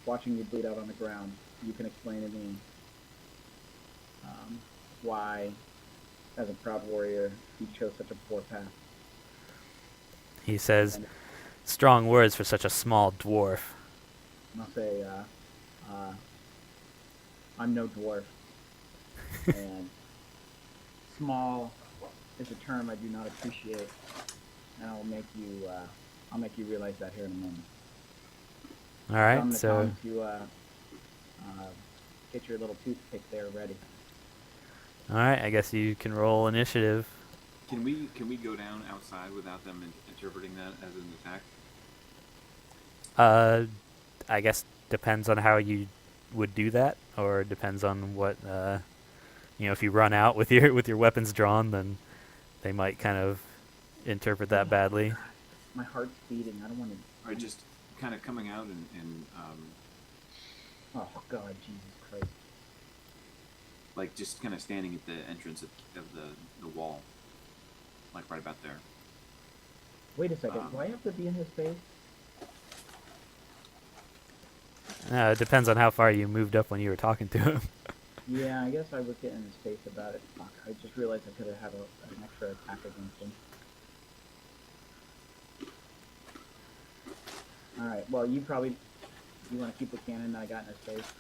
watching you bleed out on the ground, you can explain to me why, as a proud warrior, you chose such a poor path. He says, And strong words for such a small dwarf. I'll say, I'm no dwarf, and small is a term I do not appreciate, and I'll make you realize that here in a moment. All I'm right, gonna so tell him to get your little toothpick there ready. all right, I guess you can roll initiative. Can we go down outside without them interpreting that as an attack? I guess depends on how you would do that, or depends on what if you run out with your weapons drawn, then they might kind of interpret that badly. My heart's beating. I don't want to. Or just kind of coming out and Oh God, Jesus Christ! like just kind of standing at the entrance of the wall, like right about there. Wait a second. Do I have to be in his face? It depends on how far you moved up when you were talking to him. Yeah, I guess I was getting in his face about it. Fuck! I just realized I could have had an extra attack against him. All right. Well, you want to keep the cannon that I got in his face.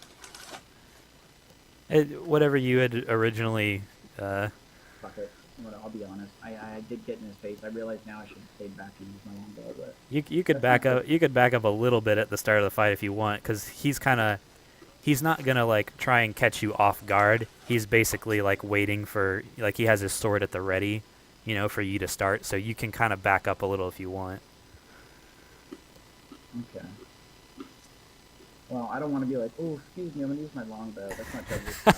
Whatever you had originally. Fuck it. I'll be honest. I did get in his face. I realize now I should have stayed back and used my longbow, but You could back up. You could back up a little bit at the start of the fight if you want, because he's not gonna like try and catch you off guard. He's basically like waiting for, like, he has his sword at the ready, for you to start. So you can kind of back up a little if you want. okay. Well, I don't want to be like, oh, excuse me, I'm gonna use my longbow. That's not Judge's style.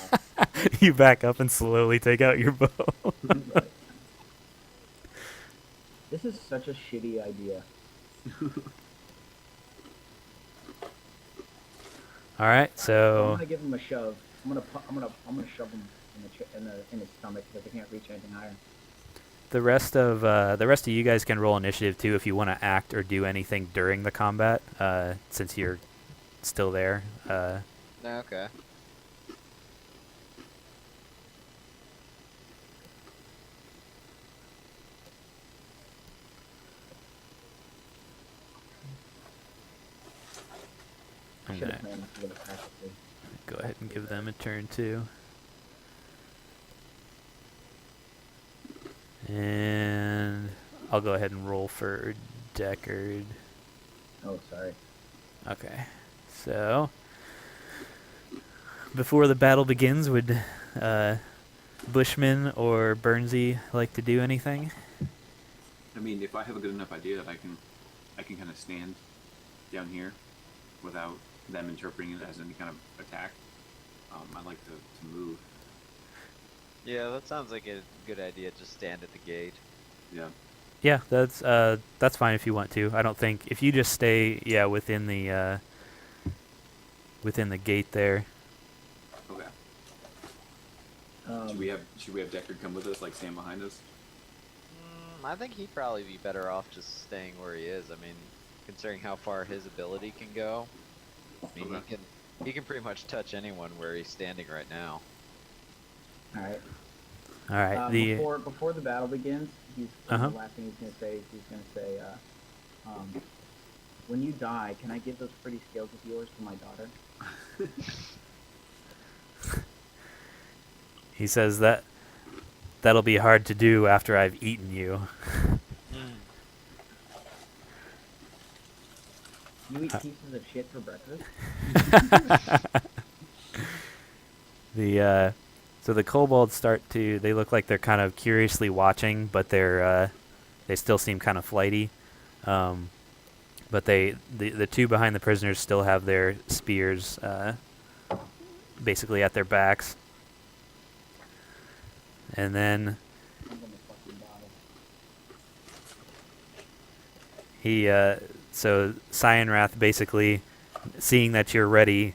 You back up and slowly take out your bow. This is such a shitty idea. All right, I'm so gonna give him a shove. I'm gonna shove him in his stomach because I can't reach anything higher. the rest of you guys can roll initiative too if you want to act or do anything during the combat, since you're still there. Okay. I I'm should gonna have planned this a little tactically. go ahead and give them a turn too. And I'll go ahead and roll for Deckard. Oh, sorry. Okay, so before the battle begins, would Bushman or Burnsy like to do anything? I mean, if I have a good enough idea that I can kind of stand down here without them interpreting it as any kind of attack, I'd like to move. Yeah, that sounds like a good idea. Just stand at the gate. Yeah. Yeah, that's fine if you want to. I don't think if you just stay within the gate there. Okay. Should we have Deckard come with us, like stand behind us? I think he'd probably be better off just staying where he is. I mean, considering how far his ability can go, I mean, Okay. he can pretty much touch anyone where he's standing right now. All right. All right. Before the battle begins, the last thing he's gonna say is when you die, can I give those pretty scales of yours to my daughter? He says that that'll be hard to do after I've eaten you. You eat pieces of shit for breakfast? So the kobolds start to. They look like they're kind of curiously watching, but they still seem kind of flighty. But the two behind the prisoners still have their spears basically at their backs. And then I'm gonna fucking die. so Cyanrath basically, seeing that you're ready,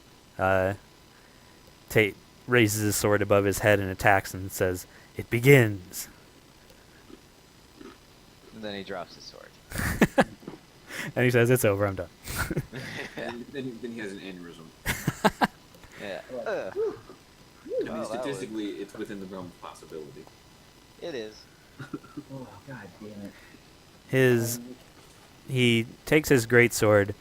raises his sword above his head and attacks and says, "It begins." And then he drops his sword. And he says, "It's over. I'm done." Then he has an aneurysm. Yeah. Like, I Well, mean, that was- statistically, it's within the realm of possibility. It is. oh, god damn it. He takes his greatsword,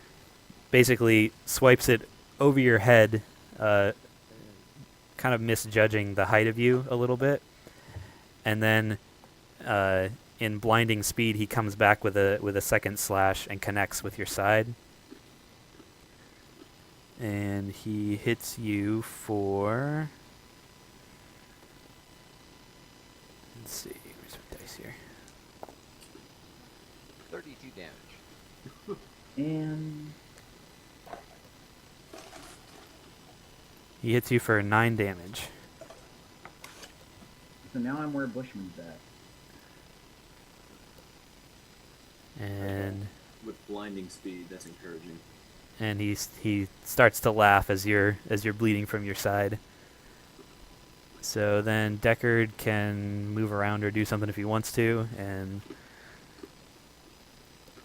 basically swipes it over your head, kind of misjudging the height of you a little bit, and then in blinding speed he comes back with a second slash and connects with your side, and he hits you for, let's see, where's my dice here? 32 damage. And He hits you for 9 damage. so now I'm where Bushman's at. And With blinding speed, that's encouraging. and he starts to laugh as you're bleeding from your side. So then Deckard can move around or do something if he wants to, and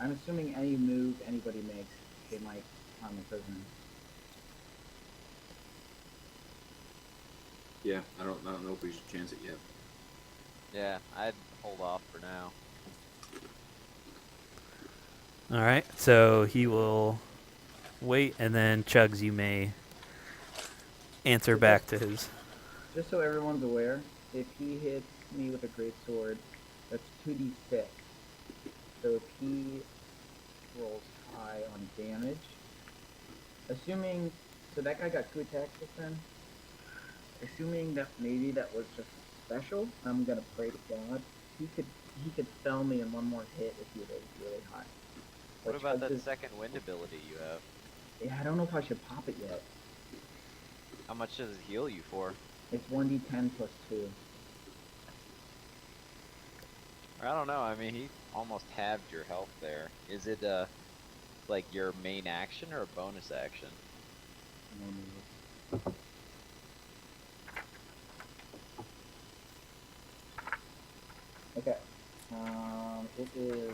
I'm assuming any move anybody makes, they might harm a prisoner. Yeah, I don't know if we should chance it yet. Yeah, I'd hold off for now. all right. So he will wait, and then Chugs, you may answer back to his. Just so everyone's aware, if he hits me with a great sword, that's 2d6. So if he rolls high on damage, assuming, so that guy got 2 attacks just then, assuming that maybe that was just special, I'm gonna pray to God, he could fell me in one more hit if he rolls really high. What But about Chugs that is- second wind ability you have? Yeah, I don't know if I should pop it yet. How much does it heal you for? It's 1d10 plus 2. I don't know. I mean, he almost halved your health there. Is it like your main action or a bonus action? Okay. It is.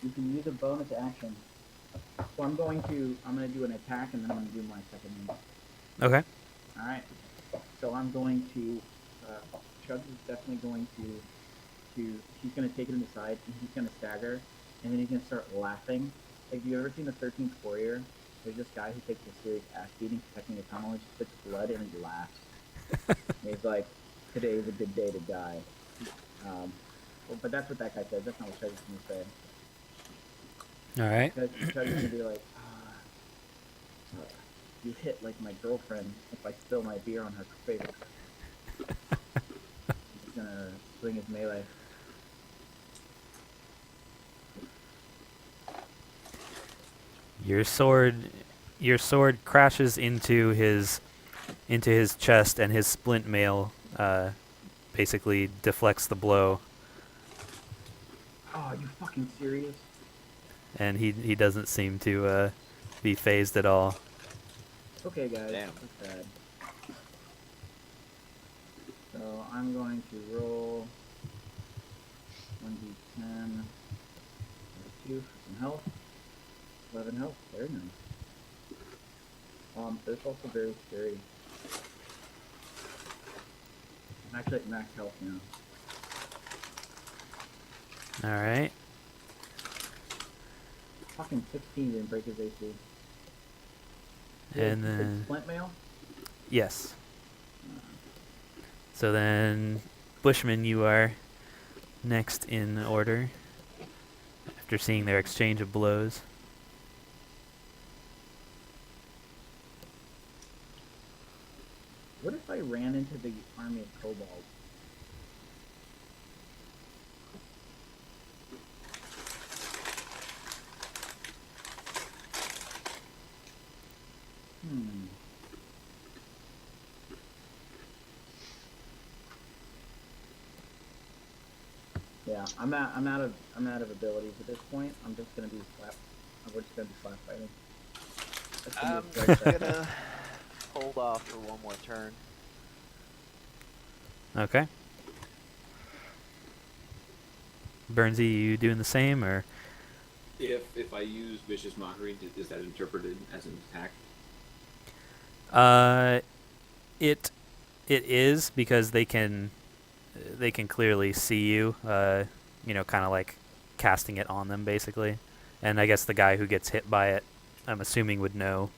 You can use a bonus action. So I'm gonna do an attack and then I'm gonna do my second one. Okay. Alright. So I'm going to, Chugs is definitely going he's gonna take it in the side and he's gonna stagger and then he's gonna start laughing. Like, have you ever seen the 13th Warrior? There's this guy who takes a serious ass beating, protecting a tunnel, he just spits blood and he laughs. And he's like, today is a good day to die. But that's what that guy says, that's not what Chugs is gonna say. All right. Because Chugs is gonna be like, you hit like my girlfriend if I spill my beer on her face. He's gonna swing his melee. Your sword crashes into his chest, and his splint mail basically deflects the blow, Oh, are you fucking serious? and he doesn't seem to be phased at all. Okay, guys, Damn. that's bad. So I'm going to roll 1d10 2 for some health. 11 health, very nice. But it's also very scary. I'm actually at max health now. All right. Fucking 16 didn't break his AC. And You said then splint mail? yes. So then, Bushman, you are next in order after seeing their exchange of blows. What if I ran into the army of kobolds? Hmm. Yeah, I'm out of abilities at this point. I'm just gonna be slap. We're just gonna be slap fighting. That's gonna I'm be a strike fight. gonna hold off for one more turn. Okay. Burnsy, you doing the same, or? If I use vicious mockery, is that interpreted as an attack? It is because they can clearly see you. Kind of like casting it on them, basically. And I guess the guy who gets hit by it, I'm assuming, would know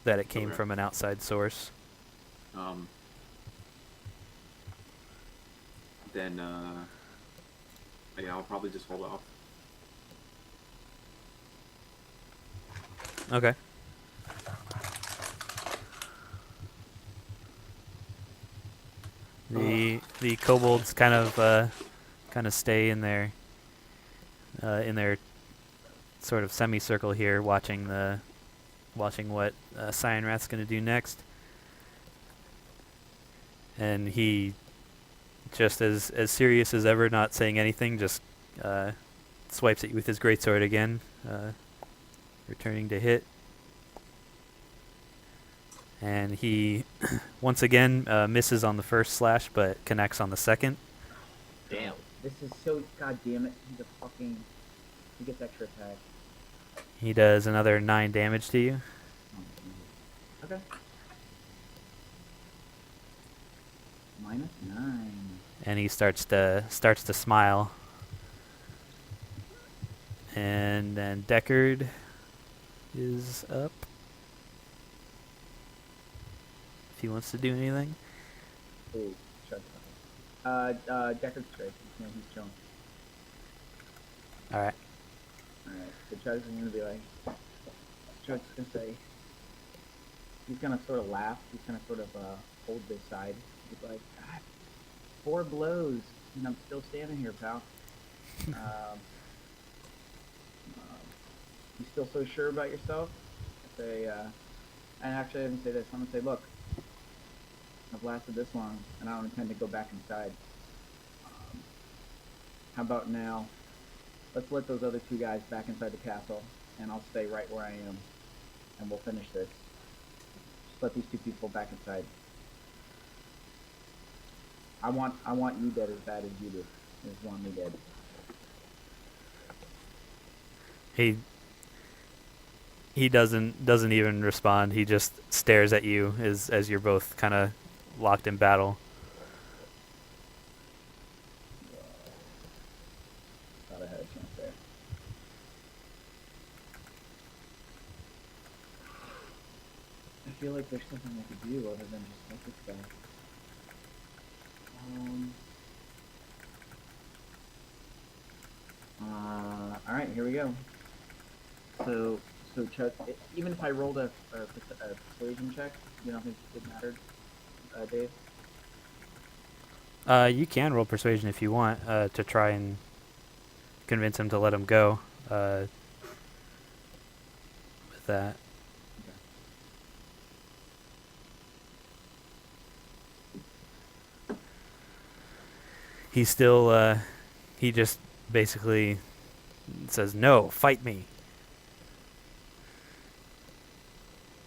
that it came Okay. from an outside source. Then yeah, I'll probably just hold off. Okay. The kobolds kind of stay in their sort of semicircle here, watching what Cyan Rat's going to do next. And he, just as serious as ever, not saying anything, just swipes at you with his greatsword again, returning to hit. And he once again misses on the first slash, but connects on the second. Damn. This is so. God damn it! He's a fucking. He gets extra attack. He does another 9 damage to you. Oh, Jesus. Okay. -9. And he starts to smile. And then Deckard is up. If he wants to do anything. Ooh, shut Deckard's straight. He's chilling. All right. Alright, so Chuck's gonna be like. Chuck's gonna say. He's gonna sort of laugh. He's gonna sort of hold this side. He's like, God, 4 blows, and I'm still standing here, pal. You still so sure about yourself? I say, and actually I didn't say this. I'm gonna say, look, I've lasted this long, and I don't intend to go back inside. How about now? Let's let those other 2 guys back inside the castle, and I'll stay right where I am, and we'll finish this. Just let these 2 people back inside. I want you dead as bad as you do. Just want me dead. He doesn't even respond. He just stares at you as you're both kind of locked in battle. Thought I had a chance there. I feel like there's something I could do other than just let this guy. Alright, here we go. So Chuck, even if I rolled a persuasion check, you don't think it mattered, Dave? You can roll persuasion if you want to try and convince him to let him go. With that. He still, he just basically says, "No, fight me."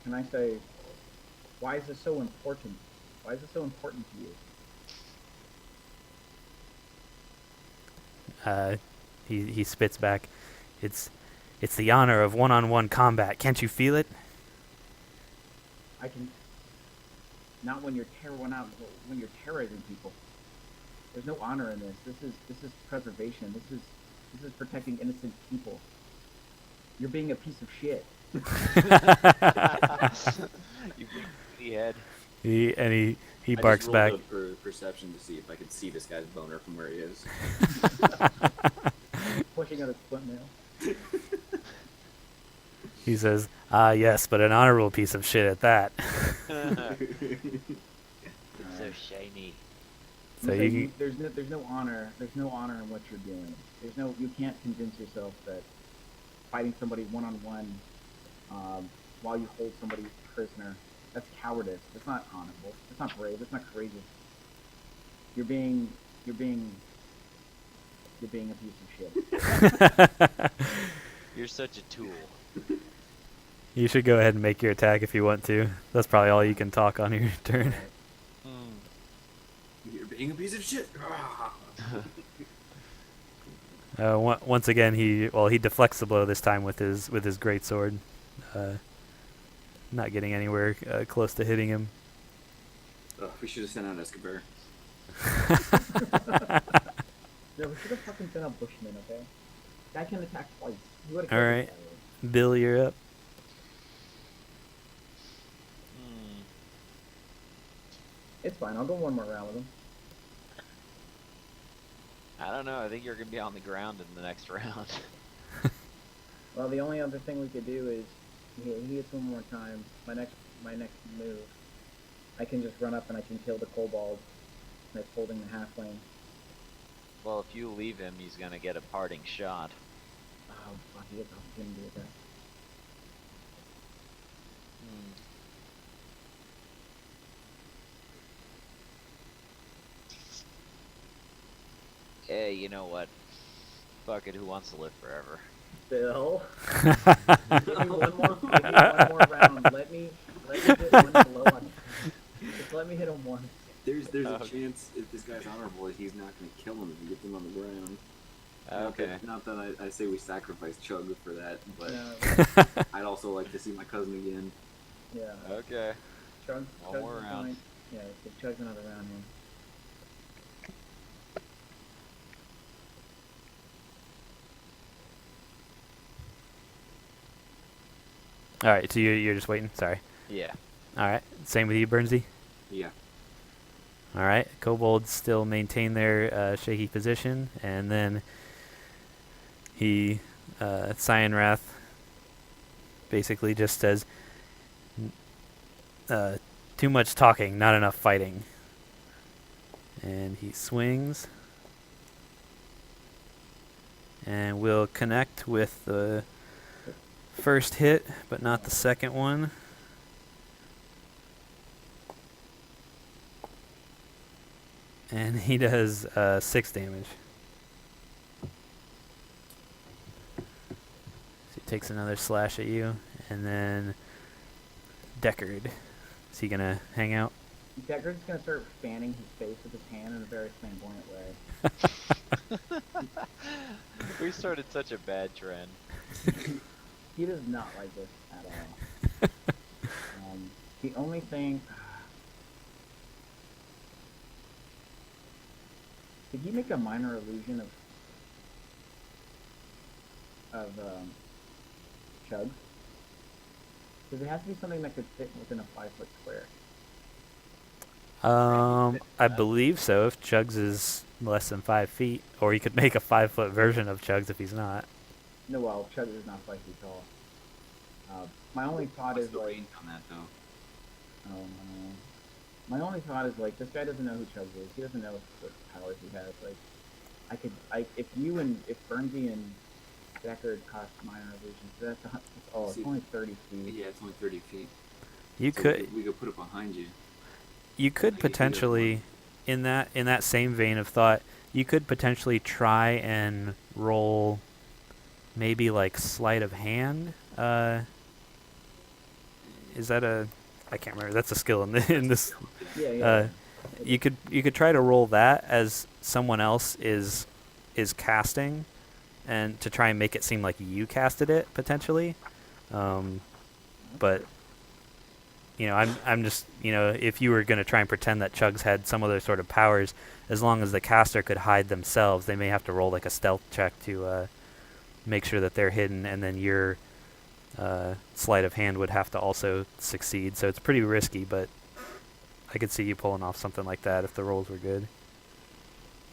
Can I say, why is this so important? Why is this so important to you? He spits back, It's the honor of one-on-one combat. Can't you feel it?" I can. Not when you're terrorizing people. There's no honor in this. This is preservation. This is This is protecting innocent people. You're being a piece of shit. You big booty head. he I barks just back. rolled a perception to see if I could see this guy's boner from where he is. Pushing out his footnail. He says, "Ah, yes, but an honorable piece of shit at that." It's so shiny. So you there's no honor in what you're doing. You can't convince yourself that fighting somebody one-on-one while you hold somebody prisoner, that's cowardice. That's not honorable. That's not brave. That's not courageous. You're being a piece of shit. You're such a tool. you should go ahead and make your attack if you want to. That's probably all you can talk on your turn. You're being a piece of shit. Once again, he deflects the blow this time with his greatsword, not getting anywhere close to hitting him. We should have sent out Escobar. No, we should have fucking sent out Bushman, okay? Guy can attack twice. You would've All killed right. this guy. Bill, you're up. It's fine. I'll go one more round with him. I don't know. I think you're gonna be on the ground in the next round. Well, the only other thing we could do is he hits one more time. My next move, I can just run up and I can kill the kobold that's holding the halfling. Well, if you leave him, he's gonna get a parting shot. Oh, fuck! He gets the opportunity with that. Hey, you know what? Fuck it. Who wants to live forever? Bill, give me one more round. Let me hit one blow on him. Just let me hit him once. There's a Okay. chance if this guy's honorable that he's not going to kill him if he gets him on the ground. Okay. Not that I say we sacrifice Chug for that, but Yeah, I'd also like to see my cousin again. yeah. Okay. Chug's One more is round. going. Yeah, give Chug's another round here. All right, so you're just waiting. Sorry. Yeah. All right, same with you, Bernsey. Yeah. All right, kobolds still maintain their shaky position, and then Cyanrath basically just says, "Too much talking, not enough fighting," and he swings, and will connect with the first hit, but not the second one. And he does 6 damage. So he takes another slash at you, and then Deckard. Is he gonna hang out? Deckard's gonna start fanning his face with his hand in a very flamboyant way. We started such a bad trend. He does not like this at all. The only thing. Did he make a minor illusion of Chug? Because it has to be something that could fit within a 5-foot square. I believe so. If Chugs is less than 5 feet, or he could make a 5-foot version of Chugs if he's not. No, well, Chug is not 5 feet tall. My only thought is What's the like, range on that though? my only thought is like, this guy doesn't know who Chug is. He doesn't know what powers he has. Like, if Bernsey and Deckard cost minor illusions, it's See, only 30 feet. Yeah, it's only 30 feet. You So could we could put it behind you. you could I guess he does potentially, in that same vein of thought, you could potentially try and roll maybe like sleight of hand. Is that a? I can't remember. That's a skill in this. Yeah. You could try to roll that as someone else is casting, and to try and make it seem like you casted it potentially. But I'm just if you were gonna try and pretend that Chugs had some other sort of powers, as long as the caster could hide themselves, they may have to roll like a stealth check to make sure that they're hidden, and then your sleight of hand would have to also succeed. So it's pretty risky, but I could see you pulling off something like that if the rolls were good.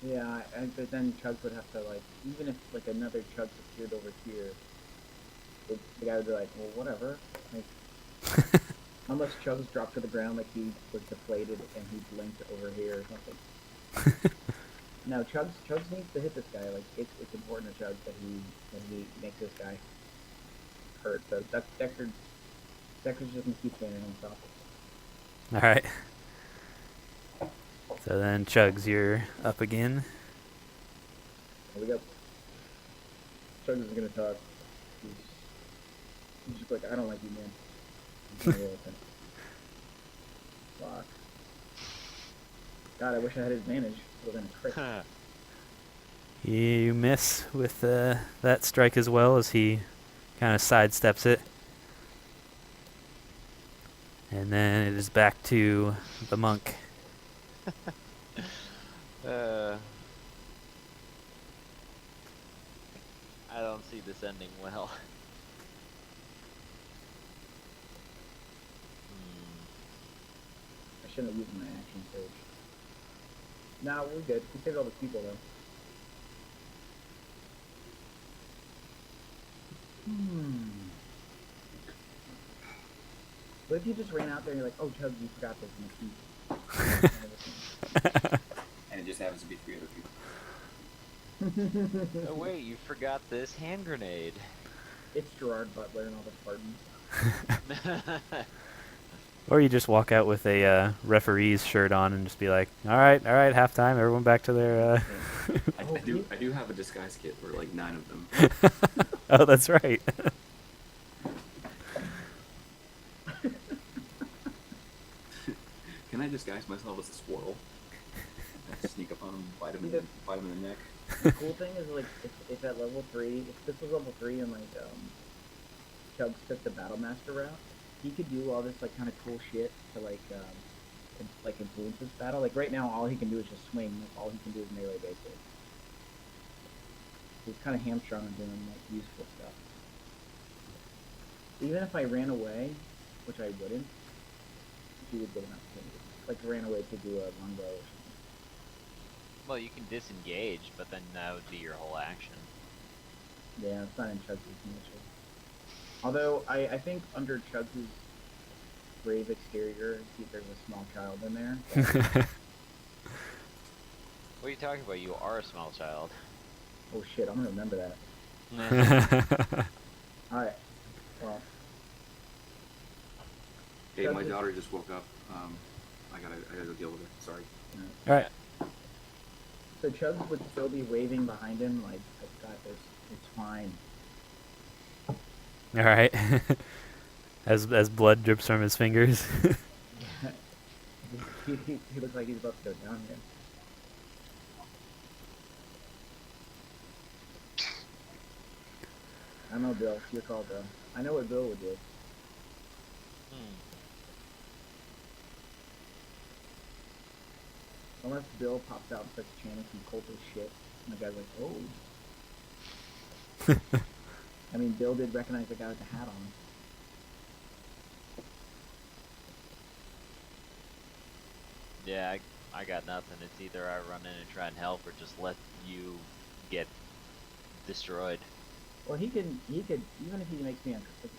Yeah, but then Chugs would have to, like, even if, like, another Chugs appeared over here, the guy would be like, well, whatever. Like, unless Chugs dropped to the ground like he was deflated and he blinked over here or something. No, Chugs needs to hit this guy. Like, it's important to Chugs that he makes this guy hurt. So Decker's just gonna keep standing himself. All right. So then, Chugs, you're up again. Here we go. Chugs is gonna talk. He's just like, I don't like you, man. He's gonna roll with it. Fuck. God, I wish I had advantage. Would have been a crit. You miss with that strike as well as he kind of sidesteps it. And then it is back to the monk. I don't see this ending well. I shouldn't have used my action surge. Nah, we're good. We saved all the people, though. What if you just ran out there and you're like, oh, Chugs, you forgot this in the keep? And it just happens to be 3 other people. Oh wait, you forgot this hand grenade. It's Gerard Butler and all the Spartans. Or you just walk out with a referee's shirt on and just be like, all right, halftime, everyone back to their... I do have a disguise kit for like 9 of them. Oh, that's right. Can I disguise myself as a squirrel? Sneak up on him, bite him in the neck. The cool thing is, like, if at level 3, if this was level 3 and, like, Chugs took the Battle Master route, he could do all this, like, kind of cool shit to, like influence this battle. Like, right now, all he can do is just swing. Like, all he can do is melee, basically. He's kind of hamstrung on doing, like, useful stuff. Even if I ran away, which I wouldn't, he would get an opportunity. Like, ran away to do a longbow or something. Well, you can disengage, but then that would be your whole action. Yeah, it's not in Chugs' signature. Although, I think under Chugs' brave exterior, there's a small child in there. What are you talking about? You are a small child. Oh shit, I'm gonna remember that. Alright. Well. Hey, Chugs my is- daughter just woke up. I gotta go deal with her. Sorry. All right. So Chugs would still be waving behind him, like, I've got this, it's fine. All right. as blood drips from his fingers. He looks like he's about to go down here. I don't know, Bill. It's your call, bro. I know what Bill would do. Unless Bill pops out and starts chanting some cultist shit, and the guy's like, oh. I mean, Bill did recognize the guy with the hat on. Yeah, I got nothing. It's either I run in and try and help, or just let you get destroyed. Well, he could, even if he makes me,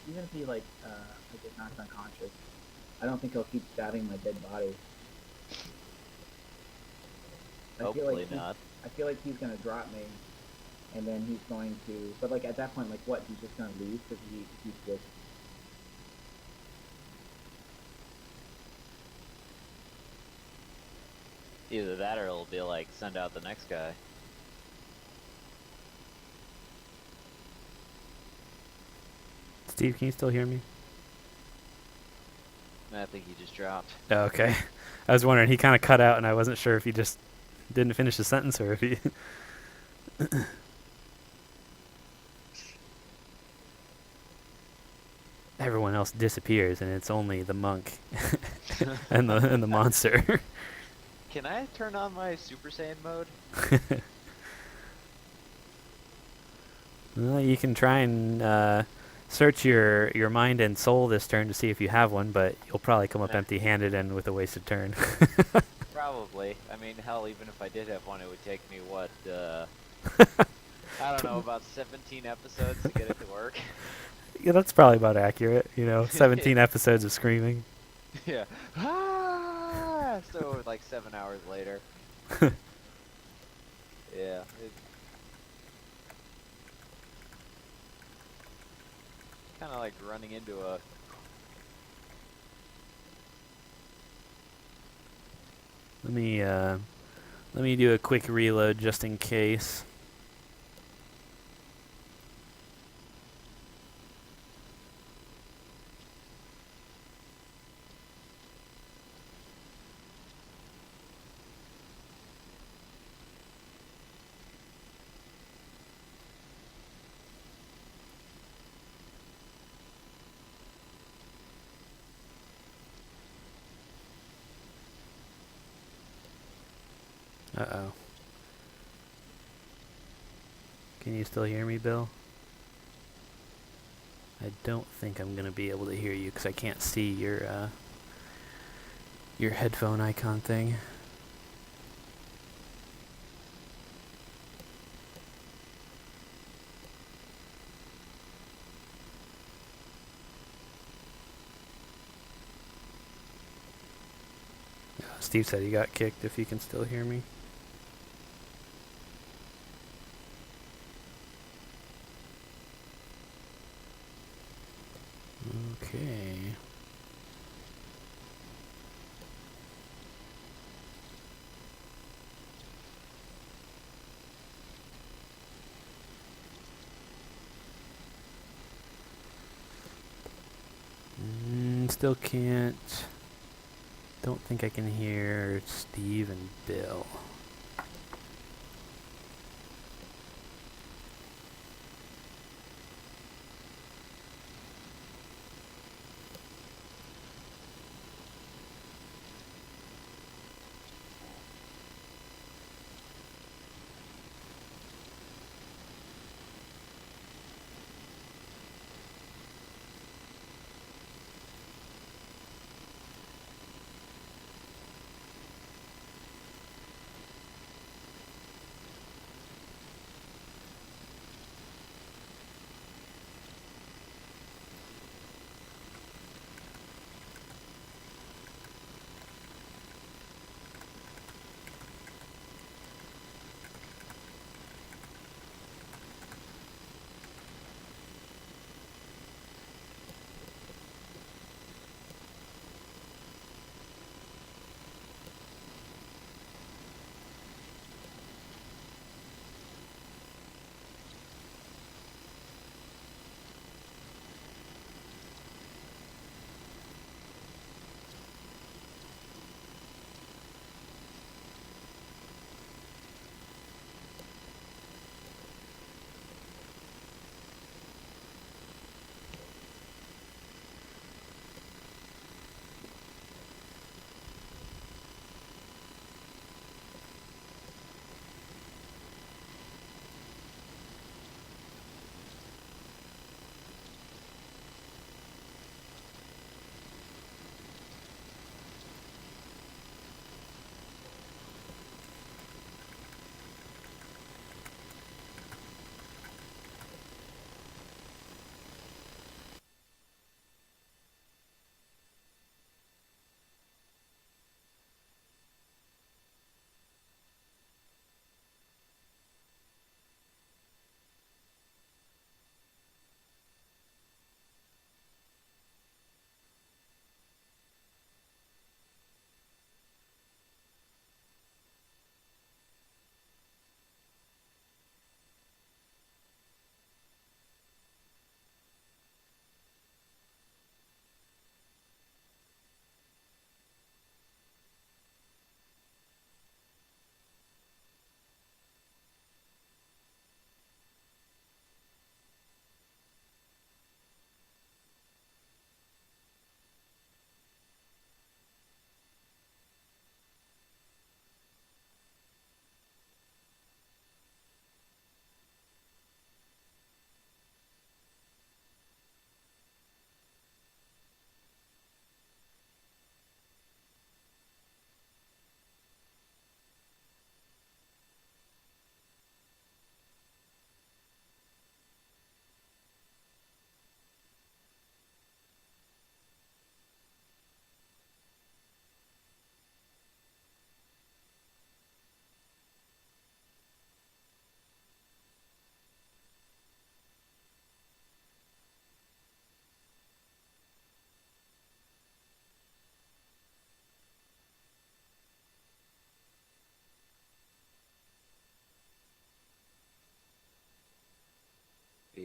even if he, like, I get knocked unconscious, I don't think he'll keep stabbing my dead body. Hopefully not. I feel like he's gonna drop me, and then he's going to, but, like, at that point, like, what, he's just gonna leave, because he's just... Either that, or it'll be like, send out the next guy. Steve, can you still hear me? I think he just dropped. Oh, okay. I was wondering, he kind of cut out, and I wasn't sure if he just didn't finish the sentence or if he... Everyone else disappears, and it's only the monk and the monster. Can I turn on my Super Saiyan mode? Well, you can try and search your mind and soul this turn to see if you have one, but you'll probably come up Eh, empty-handed and with a wasted turn. probably. I mean, hell, even if I did have one, it would take me what, I don't know, about 17 episodes to get it to work. Yeah, that's probably about accurate. 17 episodes of screaming. Yeah. Ah! So like 7 hours later. Yeah. Kind of like running into a. Let me do a quick reload just in case. Uh-oh. Can you still hear me, Bill? I don't think I'm gonna be able to hear you because I can't see your headphone icon thing. Steve said he got kicked if you can still hear me. Okay. Still can't. Don't think I can hear Steve and Bill.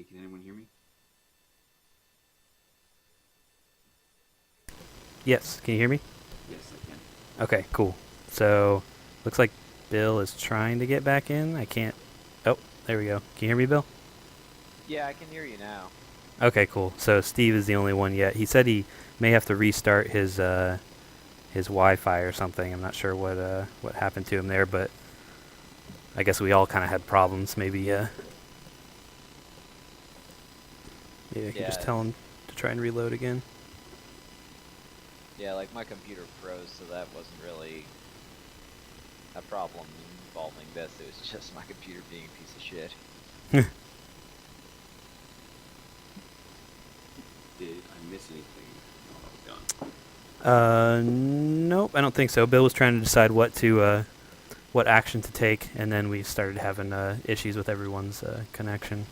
can anyone hear me? Yes, can you hear me? Yes, I can. Okay, cool. So, looks like Bill is trying to get back in. I can't. Oh, there we go. Can you hear me, Bill? Yeah, I can hear you now. Okay, cool. So Steve is the only one yet. He said he may have to restart his Wi-Fi or something. I'm not sure what happened to him there, but I guess we all kind of had problems. Maybe maybe I could just Yeah, tell him to try and reload again. yeah, like my computer froze, so that wasn't really a problem involving this. It was just my computer being a piece of shit. Did I miss anything while I was gone? Nope, I don't think so. Bill was trying to decide what action to take, and then we started having issues with everyone's connection.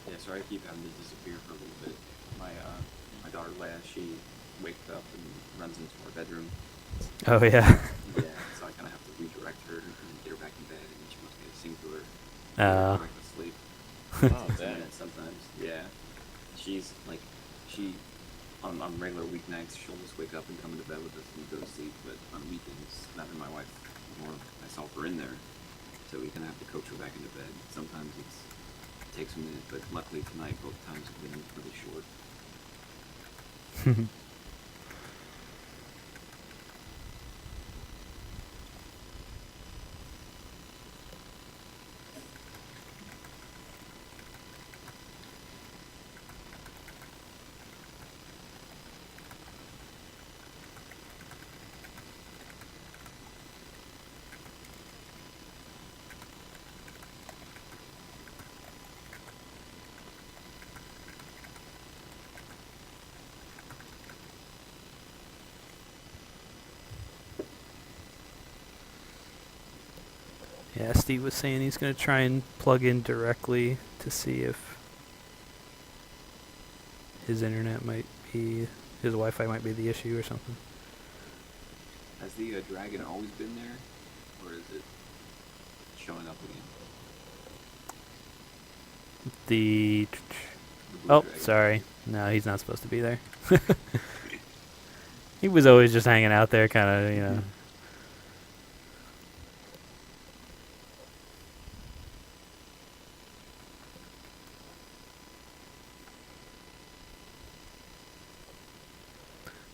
Yeah, sorry I keep having to disappear for a little bit. My daughter Leia, she wakes up and runs into our bedroom. Oh yeah. Yeah, so I kind of have to redirect her and get her back in bed, and then she wants me to sing to her. Go back to sleep. Oh, Takes a dang. minute sometimes. Yeah, she's like, on regular weeknights she'll just wake up and come into bed with us and go to sleep. But on weekends, neither my wife nor myself are in there, so we kind of have to coach her back into bed. Sometimes it takes a minute, but luckily tonight both times have been really short. Yeah, Steve was saying he's going to try and plug in directly to see if his internet might be, his Wi-Fi might be the issue or something. Has the dragon always been there, or is it showing up again? The The blue oh, dragon. sorry. No, he's not supposed to be there. He was always just hanging out there, kind of, you know.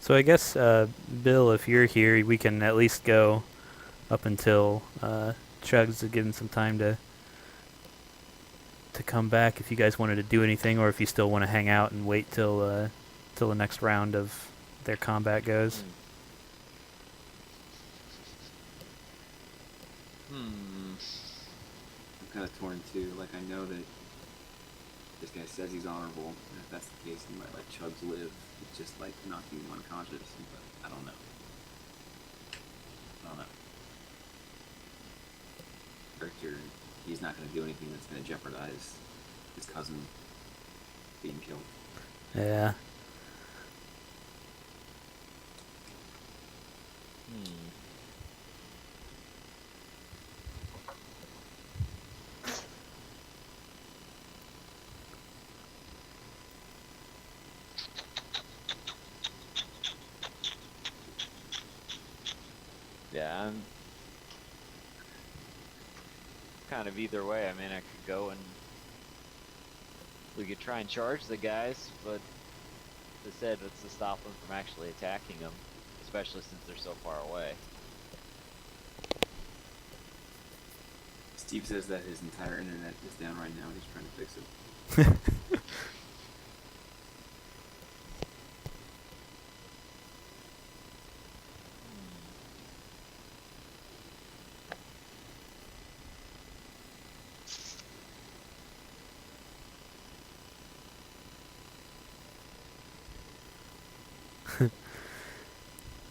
So I guess, Bill, if you're here, we can at least go up until Chugs is given some time to come back. If you guys wanted to do anything, or if you still want to hang out and wait till the next round of their combat goes. I'm kind of torn too. Like, I know that this guy says he's honorable, and if that's the case, he might let Chubbs live. It's just like knocking him unconscious, but I don't know. Character, he's not going to do anything that's going to jeopardize his cousin being killed. Yeah. Yeah, I'm kind of either way. I mean, I could go and we could try and charge the guys, but they said it's to stop them from actually attacking them, especially since they're so far away. Steve says that his entire internet is down right now, and he's trying to fix it.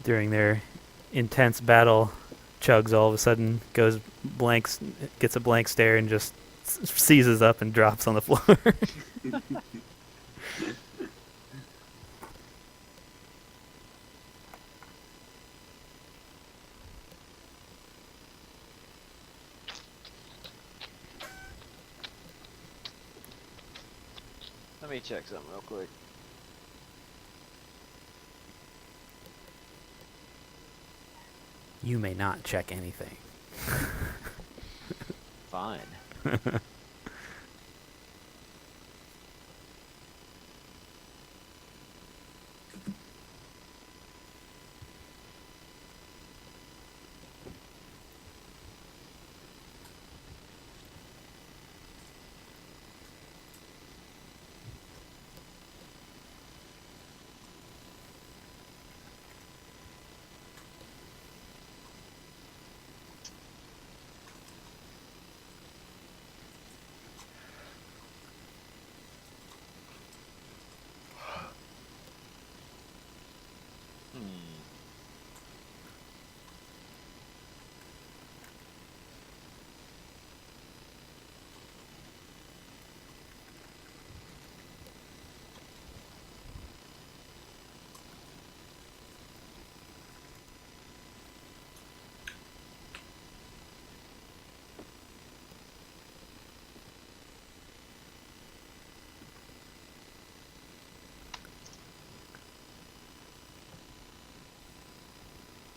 during their intense battle, Chugs all of a sudden goes blanks, gets a blank stare, and just seizes up and drops on the floor. Let me check something real quick. You may not check anything. Fine. Hmm.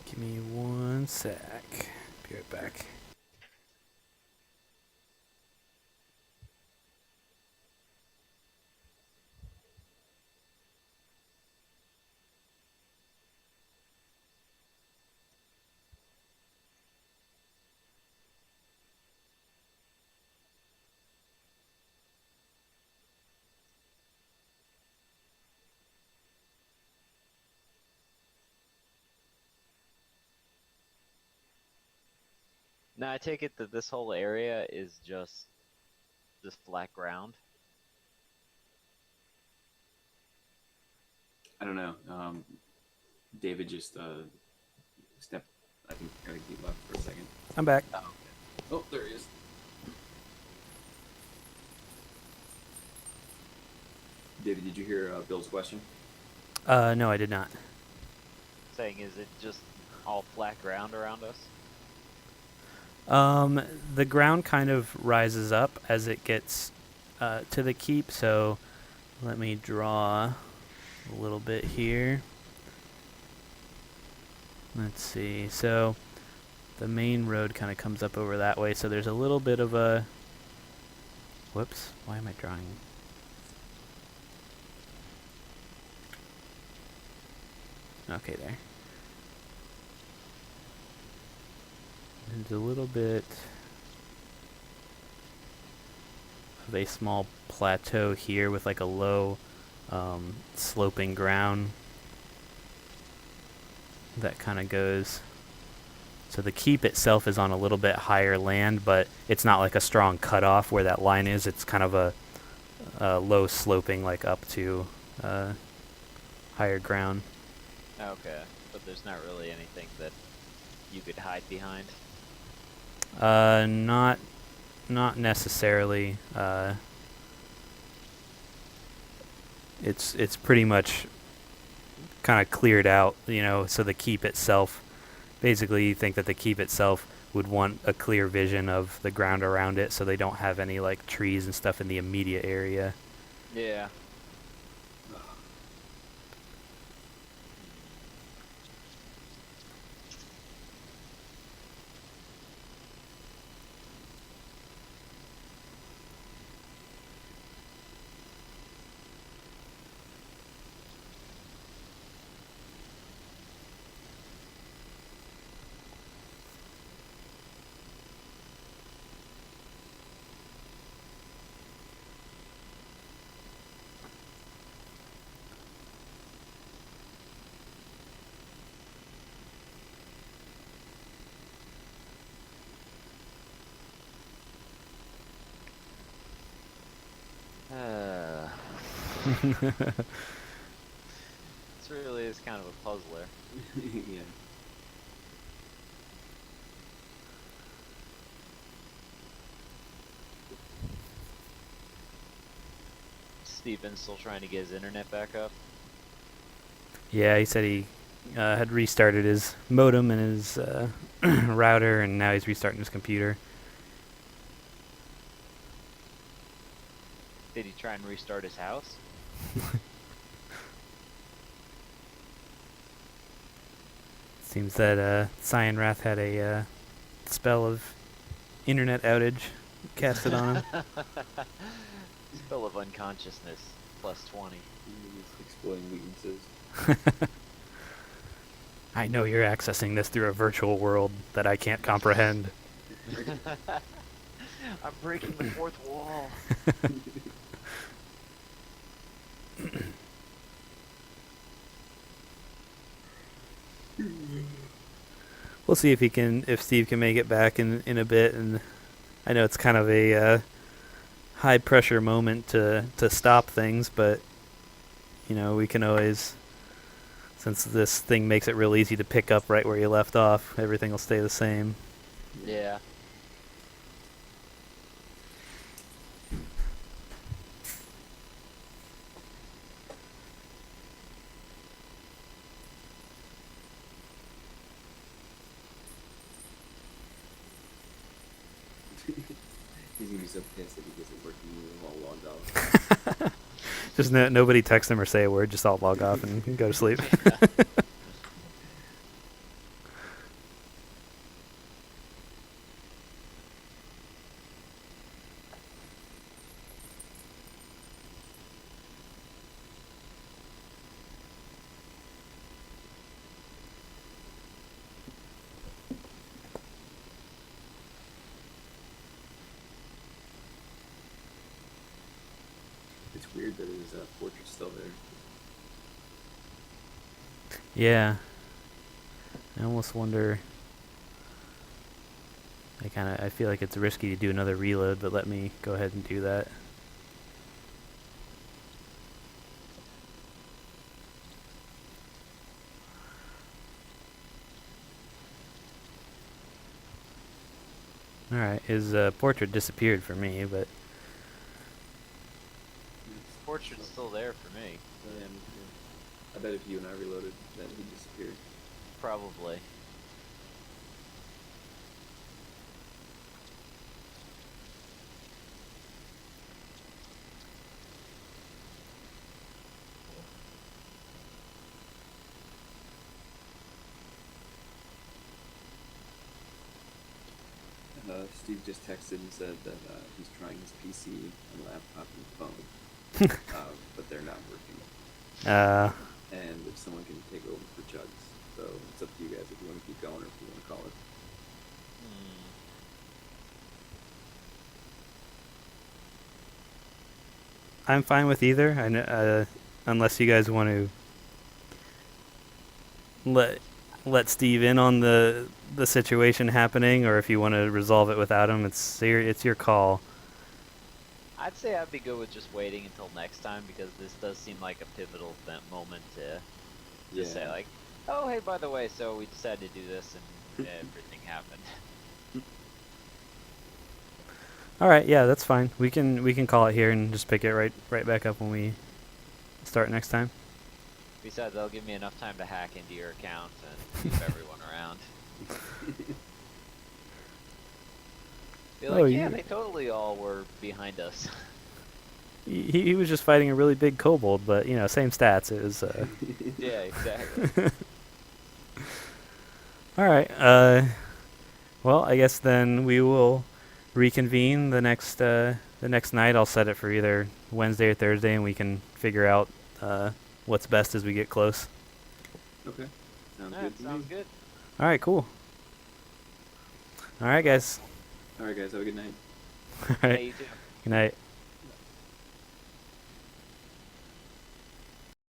Give me one sec. Be right back. Now I take it that this whole area is just flat ground. I don't know. David just stepped. I think he left for a second. I'm back. Oh, okay. Oh, there he is. David, did you hear Bill's question? No, I did not. Saying, is it just all flat ground around us? The ground kind of rises up as it gets to the keep, so let me draw a little bit here. Let's see. So the main road kind of comes up over that way, so there's a little bit of a... Whoops, why am I drawing? Okay, there. There's a little bit of a small plateau here with like a low sloping ground that kind of goes. So the keep itself is on a little bit higher land, but it's not like a strong cutoff where that line is. It's kind of a low sloping, like up to higher ground. Okay, but there's not really anything that you could hide behind. Not necessarily. It's pretty much kind of cleared out, you know. So the keep itself, basically, you think that the keep itself would want a clear vision of the ground around it, so they don't have any like trees and stuff in the immediate area. Yeah. It's clearly is kind of a puzzler. Yeah. Steven's still trying to get his internet back up. Yeah, he said he had restarted his modem and his router, and now he's restarting his computer. Did he try and restart his house? Seems that Cyan Wrath had a spell of internet outage casted on him. Spell of unconsciousness, plus 20. He's exploiting weaknesses. I know you're accessing this through a virtual world that I can't comprehend. I'm breaking the fourth wall. We'll see if Steve can make it back in a bit, and I know it's kind of a high pressure moment to stop things, but we can always, since this thing makes it real easy to pick up right where you left off, everything will stay the same. Yeah. He's gonna be so pissed that he gets it working and we're all logged off. Just nobody text him or say a word, just all log off and go to sleep. It's weird that his portrait's still there. Yeah. I almost wonder. I feel like it's risky to do another reload, but let me go ahead and do that. Alright, his portrait disappeared for me, but Portrait's still there for me. Yeah, me too. I bet if you and I reloaded, then he'd disappear. Probably. Steve just texted and said that he's trying his PC and laptop and phone, but they're not working. And if someone can take over for Chugs, so it's up to you guys if you want to keep going or if you want to call it. I'm fine with either. I know, unless you guys want to let Steve in on the situation happening, or if you want to resolve it without him, it's your call. I'd say I'd be good with just waiting until next time, because this does seem like a pivotal moment to say like, oh hey, by the way, so we decided to do this and everything happened. All right, yeah, that's fine. We can call it here and just pick it right back up when we start next time. Besides, that'll give me enough time to hack into your account and keep everyone around. Be like, yeah, they totally all were behind us. He was just fighting a really big kobold, but same stats. It was. Yeah, exactly. All right. Well, I guess then we will reconvene the next night. I'll set it for either Wednesday or Thursday, and we can figure out what's best as we get close. Okay. Sounds Alright, good to sounds me. good. All right, cool. All right, guys. Alright guys, have a good night. All Yeah, right. you too. Good night.